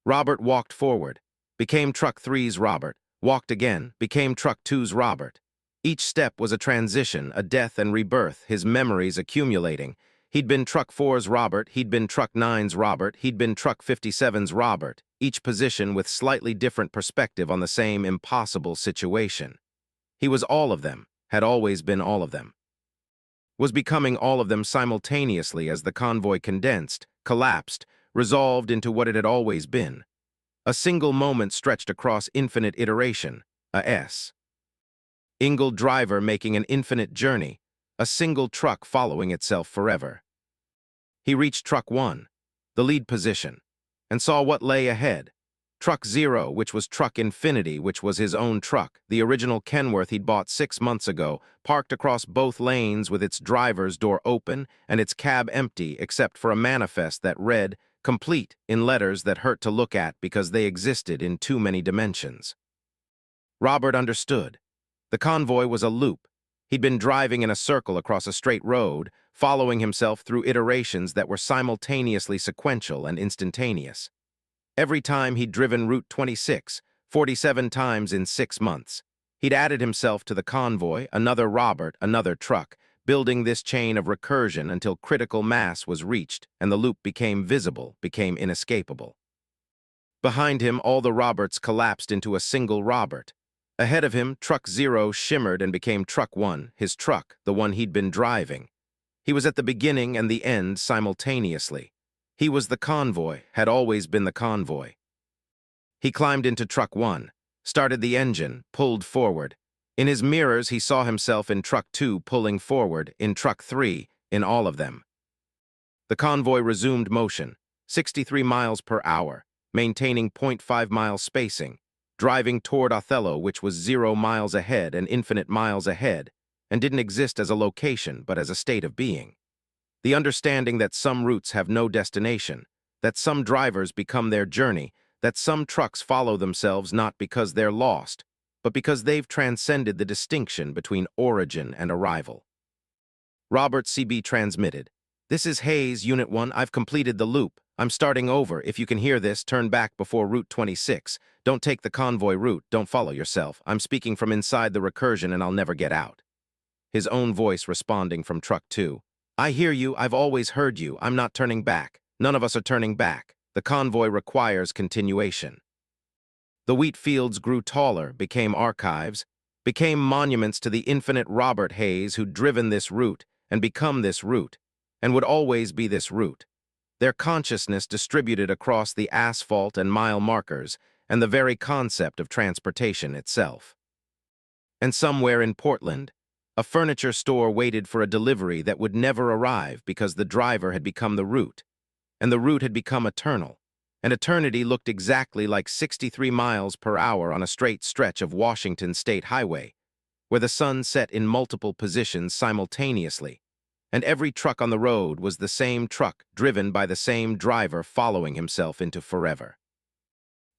Robert walked forward, became Truck 3's Robert, walked again, became Truck 2's Robert. Each step was a transition, a death and rebirth, his memories accumulating. He'd been Truck 4's Robert, he'd been Truck 9's Robert, he'd been Truck 57's Robert, each position with slightly different perspective on the same impossible situation. He was all of them, had always been all of them. Was becoming all of them simultaneously as the convoy condensed, collapsed, resolved into what it had always been. A single moment stretched across infinite iteration, a S. Ingle driver making an infinite journey, a single truck following itself forever. He reached Truck 1, the lead position, and saw what lay ahead. Truck 0, which was Truck Infinity, which was his own truck, the original Kenworth he'd bought 6 months ago, parked across both lanes with its driver's door open and its cab empty except for a manifest that read, "Complete," in letters that hurt to look at because they existed in too many dimensions. Robert understood. The convoy was a loop. He'd been driving in a circle across a straight road, following himself through iterations that were simultaneously sequential and instantaneous. Every time he'd driven Route 26, 47 times in 6 months. He'd added himself to the convoy, another Robert, another truck, building this chain of recursion until critical mass was reached and the loop became visible, became inescapable. Behind him, all the Roberts collapsed into a single Robert. Ahead of him, Truck 0 shimmered and became Truck 1, his truck, the one he'd been driving. He was at the beginning and the end simultaneously. He was the convoy, had always been the convoy. He climbed into Truck 1, started the engine, pulled forward. In his mirrors, he saw himself in Truck 2 pulling forward, in Truck 3, in all of them. The convoy resumed motion, 63 miles per hour, maintaining 0.5 mile spacing, driving toward Othello, which was 0 miles ahead and infinite miles ahead, and didn't exist as a location but as a state of being. The understanding that some routes have no destination, that some drivers become their journey, that some trucks follow themselves not because they're lost, but because they've transcended the distinction between origin and arrival. Robert CB transmitted, "This is Hayes, Unit 1. I've completed the loop. I'm starting over. If you can hear this, turn back before Route 26. Don't take the convoy route. Don't follow yourself. I'm speaking from inside the recursion and I'll never get out." His own voice responding from Truck 2. "I hear you. I've always heard you. I'm not turning back. None of us are turning back. The convoy requires continuation." The wheat fields grew taller, became archives, became monuments to the infinite Robert Hayes who'd driven this route and become this route, and would always be this route. Their consciousness distributed across the asphalt and mile markers and the very concept of transportation itself. And somewhere in Portland, a furniture store waited for a delivery that would never arrive because the driver had become the route, and the route had become eternal, and eternity looked exactly like 63 miles per hour on a straight stretch of Washington State Highway, where the sun set in multiple positions simultaneously, and every truck on the road was the same truck driven by the same driver following himself into forever.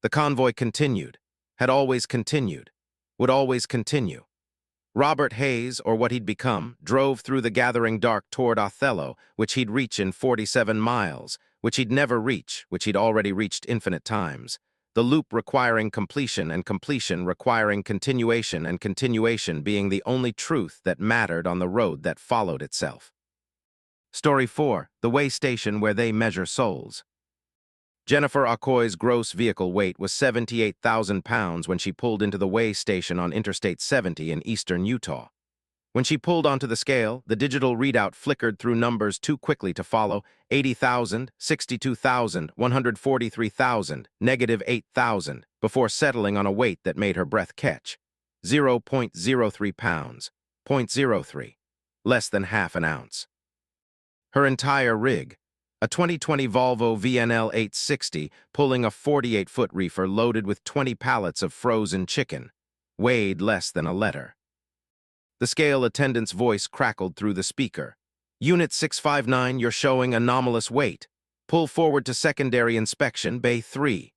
The convoy continued, had always continued, would always continue. Robert Hayes, or what he'd become, drove through the gathering dark toward Othello, which he'd reach in 47 miles, which he'd never reach, which he'd already reached infinite times. the loop requiring completion and completion requiring continuation and continuation being the only truth that mattered on the road that followed itself. Story 4. The Way Station Where They Measure Souls. Jennifer Okoye's gross vehicle weight was 78,000 pounds when she pulled into the Way Station on Interstate 70 in eastern Utah. When she pulled onto the scale, the digital readout flickered through numbers too quickly to follow: 80,000, 62,000, 143,000, negative 8,000, before settling on a weight that made her breath catch. 0.03 pounds. 0.03. Less than half an ounce. Her entire rig, a 2020 Volvo VNL 860 pulling a 48-foot reefer loaded with 20 pallets of frozen chicken, weighed less than a letter. The scale attendant's voice crackled through the speaker. Unit 659, you're showing anomalous weight. Pull forward to secondary inspection, Bay 3.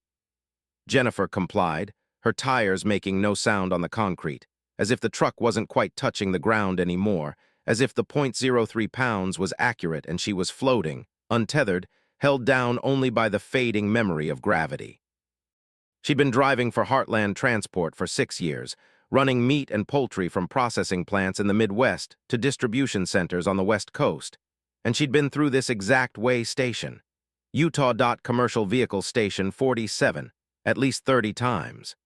Jennifer complied, her tires making no sound on the concrete, as if the truck wasn't quite touching the ground anymore, as if the 0.03 pounds was accurate and she was floating, untethered, held down only by the fading memory of gravity. She'd been driving for Heartland Transport for 6 years, running meat and poultry from processing plants in the Midwest to distribution centers on the West Coast, and she'd been through this exact Way Station, Utah. Commercial Vehicle Station 47, at least 30 times.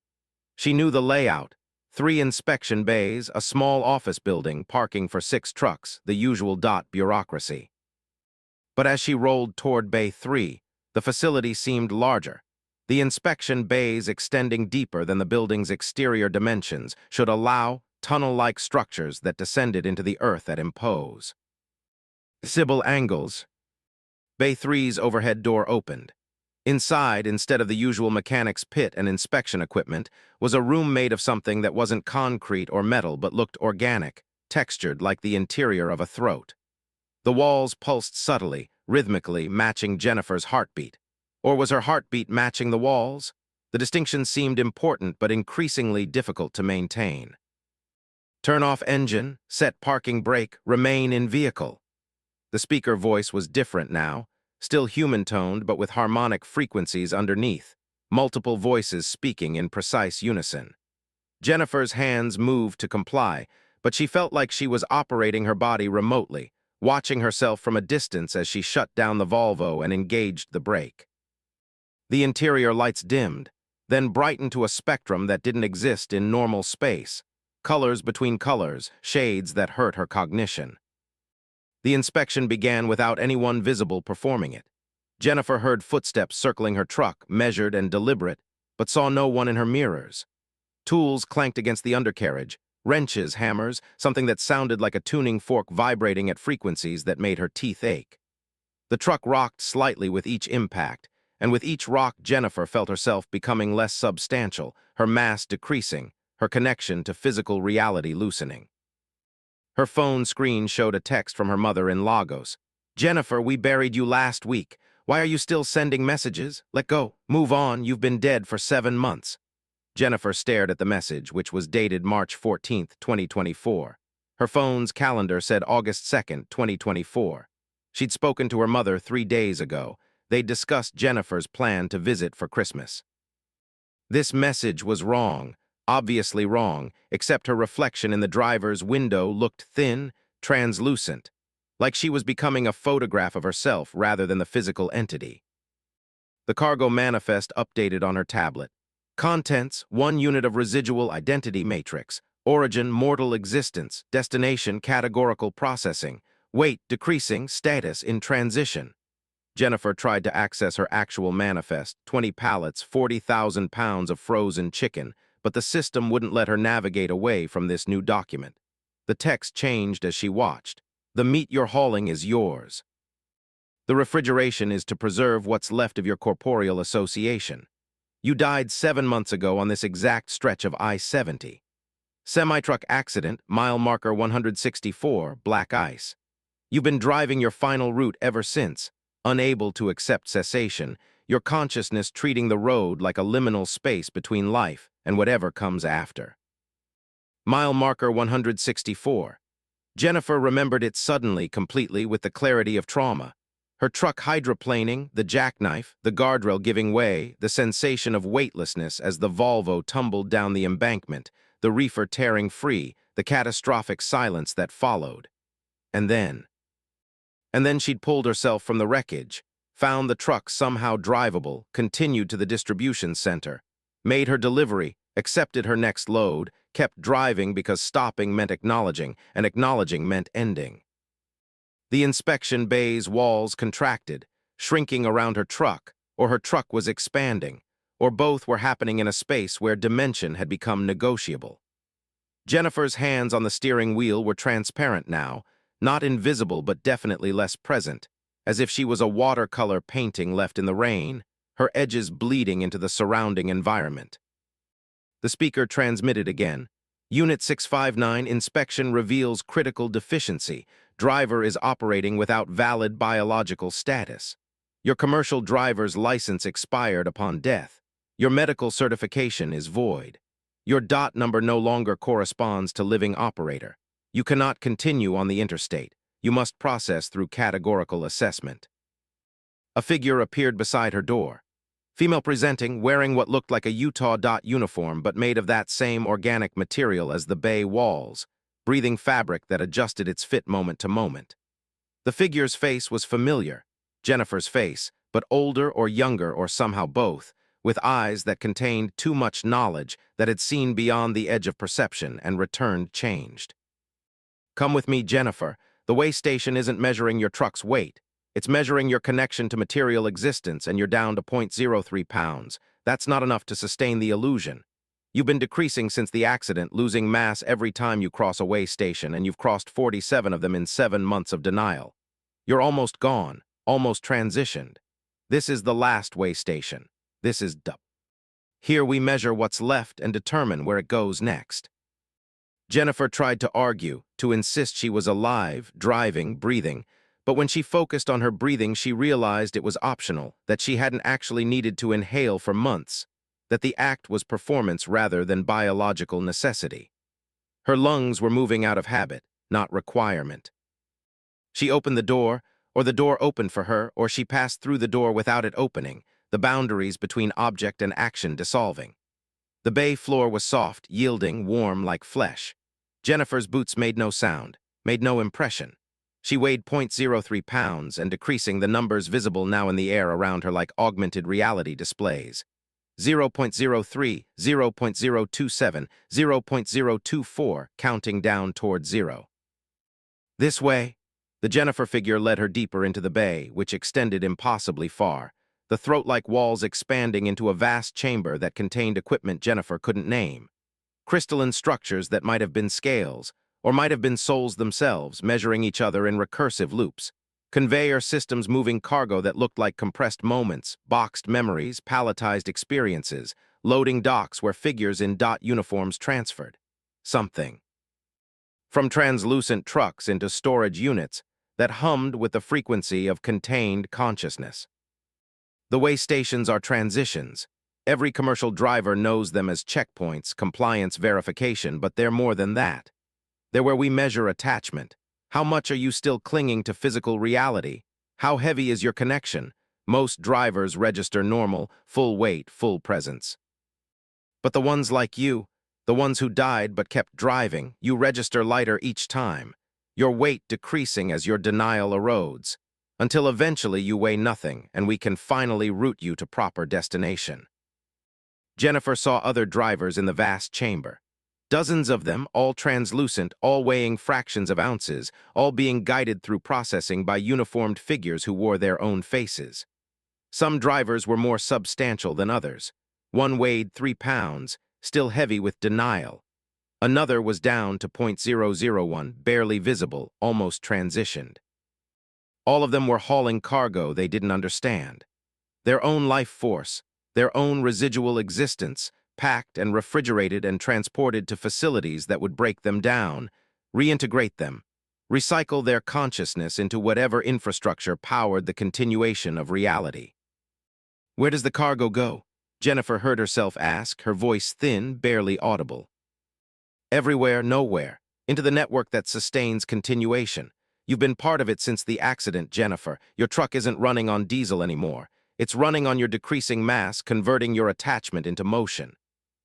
She knew the layout: 3 inspection bays, a small office building, parking for 6 trucks, the usual bureaucracy. But as she rolled toward Bay 3, the facility seemed larger. The inspection bays extending deeper than the building's exterior dimensions should allow tunnel-like structures that descended into the earth at impose. Sybil angles. Bay 3's overhead door opened. Inside, instead of the usual mechanic's pit and inspection equipment, was a room made of something that wasn't concrete or metal but looked organic, textured like the interior of a throat. The walls pulsed subtly, rhythmically, matching Jennifer's heartbeat. Or was her heartbeat matching the walls? The distinction seemed important but increasingly difficult to maintain. Turn off engine, set parking brake, remain in vehicle. The speaker voice was different now, still human-toned but with harmonic frequencies underneath, multiple voices speaking in precise unison. Jennifer's hands moved to comply, but she felt like she was operating her body remotely, watching herself from a distance as she shut down the Volvo and engaged the brake. The interior lights dimmed, then brightened to a spectrum that didn't exist in normal space, colors between colors, shades that hurt her cognition. The inspection began without anyone visible performing it. Jennifer heard footsteps circling her truck, measured and deliberate, but saw no one in her mirrors. Tools clanked against the undercarriage, wrenches, hammers, something that sounded like a tuning fork vibrating at frequencies that made her teeth ache. The truck rocked slightly with each impact, and with each rock Jennifer felt herself becoming less substantial, her mass decreasing, her connection to physical reality loosening. Her phone screen showed a text from her mother in Lagos. "Jennifer, we buried you last week. Why are you still sending messages? Let go. Move on. You've been dead for 7 months." Jennifer stared at the message, which was dated March 14, 2024. Her phone's calendar said August 2, 2024. She'd spoken to her mother 3 days ago. They'd discussed Jennifer's plan to visit for Christmas. This message was wrong, obviously wrong, except her reflection in the driver's window looked thin, translucent, like she was becoming a photograph of herself rather than the physical entity. The cargo manifest updated on her tablet. Contents: 1 unit of residual identity matrix. Origin: mortal existence. Destination: categorical processing. Weight: decreasing. Status: in transition. Jennifer tried to access her actual manifest, 20 pallets, 40,000 pounds of frozen chicken, but the system wouldn't let her navigate away from this new document. The text changed as she watched. "The meat you're hauling is yours. The refrigeration is to preserve what's left of your corporeal association. You died 7 months ago on this exact stretch of I-70. Semi-truck accident, mile marker 164, black ice. You've been driving your final route ever since, unable to accept cessation, your consciousness treating the road like a liminal space between life and whatever comes after." Mile marker 164. Jennifer remembered it suddenly, completely, with the clarity of trauma. Her truck hydroplaning, the jackknife, the guardrail giving way, the sensation of weightlessness as the Volvo tumbled down the embankment, the reefer tearing free, the catastrophic silence that followed. And then she'd pulled herself from the wreckage, found the truck somehow drivable, continued to the distribution center, made her delivery, accepted her next load, kept driving because stopping meant acknowledging, and acknowledging meant ending. The inspection bay's walls contracted, shrinking around her truck, or her truck was expanding, or both were happening in a space where dimension had become negotiable. Jennifer's hands on the steering wheel were transparent now, not invisible but definitely less present, as if she was a watercolor painting left in the rain, her edges bleeding into the surrounding environment. The speaker transmitted again. Unit 659 inspection reveals critical deficiency. Driver is operating without valid biological status. Your commercial driver's license expired upon death. Your medical certification is void. Your DOT number no longer corresponds to living operator. You cannot continue on the interstate. You must process through categorical assessment. A figure appeared beside her door. Female presenting, wearing what looked like a Utah DOT uniform but made of that same organic material as the bay walls, breathing fabric that adjusted its fit moment to moment. The figure's face was familiar, Jennifer's face, but older or younger or somehow both, with eyes that contained too much knowledge that had seen beyond the edge of perception and returned changed. Come with me, Jennifer. The weigh station isn't measuring your truck's weight. It's measuring your connection to material existence, and you're down to 0.03 pounds. That's not enough to sustain the illusion. You've been decreasing since the accident, losing mass every time you cross a weigh station, and you've crossed 47 of them in 7 months of denial. You're almost gone, almost transitioned. This is the last weigh station. This is DUP. Here we measure what's left and determine where it goes next. Jennifer tried to argue, to insist she was alive, driving, breathing, but when she focused on her breathing, she realized it was optional, that she hadn't actually needed to inhale for months, that the act was performance rather than biological necessity. Her lungs were moving out of habit, not requirement. She opened the door, or the door opened for her, or she passed through the door without it opening, the boundaries between object and action dissolving. The bay floor was soft, yielding, warm like flesh. Jennifer's boots made no sound, made no impression. She weighed 0.03 pounds and decreasing, the numbers visible now in the air around her like augmented reality displays. 0.03, 0.027, 0.024, counting down toward 0. This way. The Jennifer figure led her deeper into the bay, which extended impossibly far, the throat-like walls expanding into a vast chamber that contained equipment Jennifer couldn't name. Crystalline structures that might have been scales, or might have been souls themselves, measuring each other in recursive loops. Conveyor systems moving cargo that looked like compressed moments, boxed memories, palletized experiences, loading docks where figures in DOT uniforms transferred. Something. From translucent trucks into storage units that hummed with the frequency of contained consciousness. The weigh stations are transitions. Every commercial driver knows them as checkpoints, compliance verification, but they're more than that. They're where we measure attachment. How much are you still clinging to physical reality? How heavy is your connection? Most drivers register normal, full weight, full presence. But the ones like you, the ones who died but kept driving, you register lighter each time, your weight decreasing as your denial erodes, until eventually you weigh nothing and we can finally route you to proper destination. Jennifer saw other drivers in the vast chamber. Dozens of them, all translucent, all weighing fractions of ounces, all being guided through processing by uniformed figures who wore their own faces. Some drivers were more substantial than others. One weighed 3 pounds, still heavy with denial. Another was down to 0.001, barely visible, almost transitioned. All of them were hauling cargo they didn't understand. Their own life force, their own residual existence, packed and refrigerated and transported to facilities that would break them down, reintegrate them, recycle their consciousness into whatever infrastructure powered the continuation of reality. Where does the cargo go? Jennifer heard herself ask, her voice thin, barely audible. Everywhere, nowhere, into the network that sustains continuation. You've been part of it since the accident, Jennifer. Your truck isn't running on diesel anymore. It's running on your decreasing mass, converting your attachment into motion.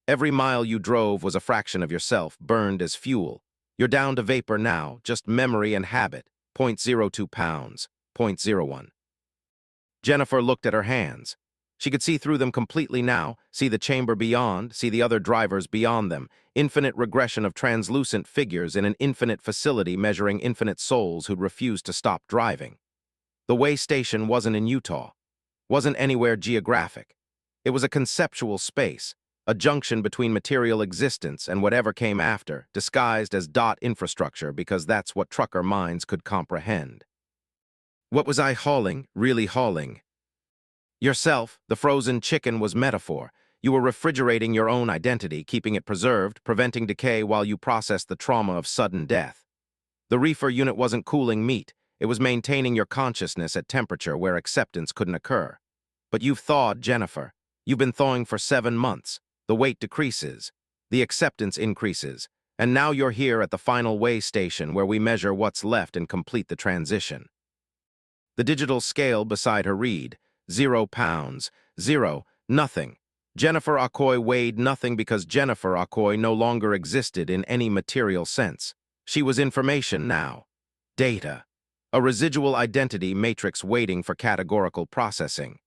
Every mile you drove was a fraction of yourself, burned as fuel. You're down to vapor now, just memory and habit. 0.02 pounds. 0.01. Jennifer looked at her hands. She could see through them completely now, see the chamber beyond, see the other drivers beyond them, infinite regression of translucent figures in an infinite facility measuring infinite souls who'd refused to stop driving. The way station wasn't in Utah, wasn't anywhere geographic. It was a conceptual space, a junction between material existence and whatever came after, disguised as dot infrastructure because that's what trucker minds could comprehend. What was I hauling, really hauling? Yourself, the frozen chicken was metaphor. You were refrigerating your own identity, keeping it preserved, preventing decay while you processed the trauma of sudden death. The reefer unit wasn't cooling meat. It was maintaining your consciousness at temperature where acceptance couldn't occur. But you've thawed, Jennifer. You've been thawing for 7 months. The weight decreases. The acceptance increases. And now you're here at the final way station where we measure what's left and complete the transition. The digital scale beside her read, 0 pounds, 0, nothing. Jennifer Okoye weighed nothing because Jennifer Okoye no longer existed in any material sense. She was information now. Data. A residual identity matrix waiting for categorical processing.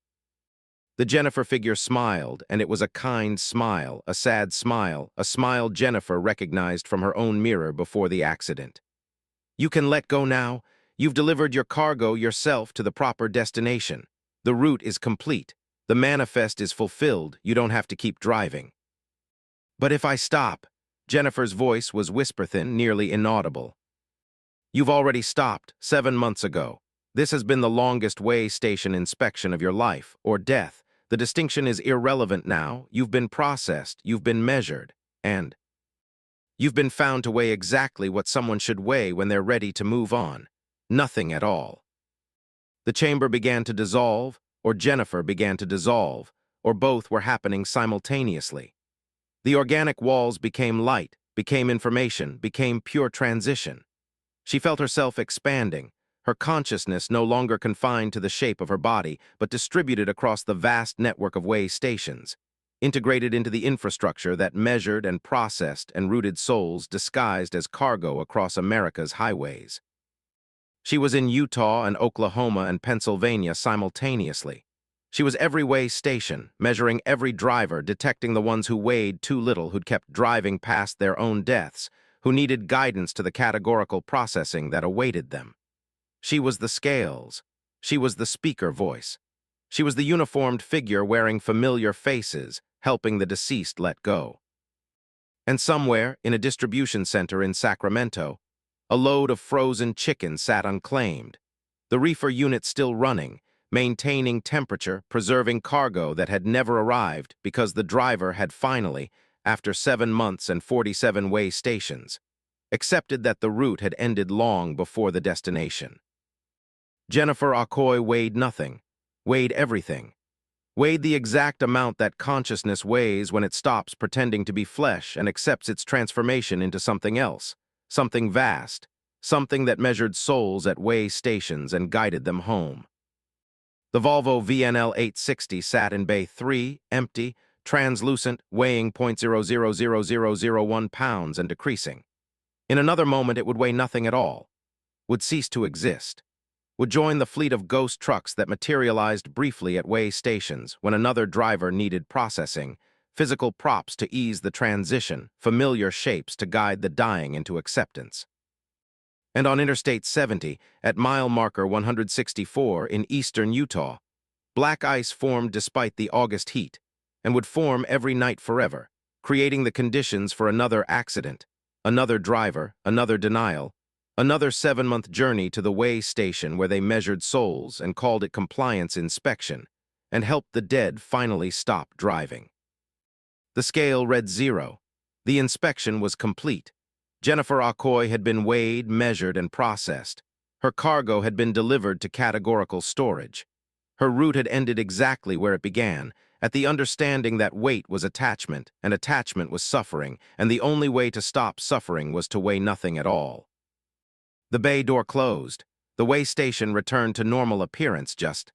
The Jennifer figure smiled, and it was a kind smile, a sad smile, a smile Jennifer recognized from her own mirror before the accident. You can let go now. You've delivered your cargo yourself to the proper destination. The route is complete. The manifest is fulfilled. You don't have to keep driving. But if I stop, Jennifer's voice was whisper-thin, nearly inaudible. You've already stopped 7 months ago. This has been the longest way station inspection of your life, or death. The distinction is irrelevant now. You've been processed, you've been measured, and you've been found to weigh exactly what someone should weigh when they're ready to move on. Nothing at all. The chamber began to dissolve, or Jennifer began to dissolve, or both were happening simultaneously. The organic walls became light, became information, became pure transition. She felt herself expanding, her consciousness no longer confined to the shape of her body, but distributed across the vast network of way stations, integrated into the infrastructure that measured and processed and routed souls disguised as cargo across America's highways. She was in Utah and Oklahoma and Pennsylvania simultaneously. She was every way station, measuring every driver, detecting the ones who weighed too little, who'd kept driving past their own deaths, who needed guidance to the categorical processing that awaited them. She was the scales. She was the speaker voice. She was the uniformed figure wearing familiar faces, helping the deceased let go. And somewhere, in a distribution center in Sacramento, a load of frozen chicken sat unclaimed, the reefer unit still running, maintaining temperature, preserving cargo that had never arrived because the driver had finally, after 7 months and 47 way stations, accepted that the route had ended long before the destination. Jennifer Okoye weighed nothing, weighed everything, weighed the exact amount that consciousness weighs when it stops pretending to be flesh and accepts its transformation into something else. Something vast, something that measured souls at way stations and guided them home. The Volvo VNL 860 sat in Bay 3, empty, translucent, weighing 0.000001 pounds and decreasing. In another moment it would weigh nothing at all, would cease to exist, would join the fleet of ghost trucks that materialized briefly at way stations when another driver needed processing, physical props to ease the transition, familiar shapes to guide the dying into acceptance. And on Interstate 70, at mile marker 164 in eastern Utah, black ice formed despite the August heat, and would form every night forever, creating the conditions for another accident, another driver, another denial, another 7-month journey to the way station where they measured souls and called it compliance inspection, and helped the dead finally stop driving. The scale read 0. The inspection was complete. Jennifer Okoye had been weighed, measured, and processed. Her cargo had been delivered to categorical storage. Her route had ended exactly where it began, at the understanding that weight was attachment, and attachment was suffering, and the only way to stop suffering was to weigh nothing at all. The bay door closed. The way station returned to normal appearance just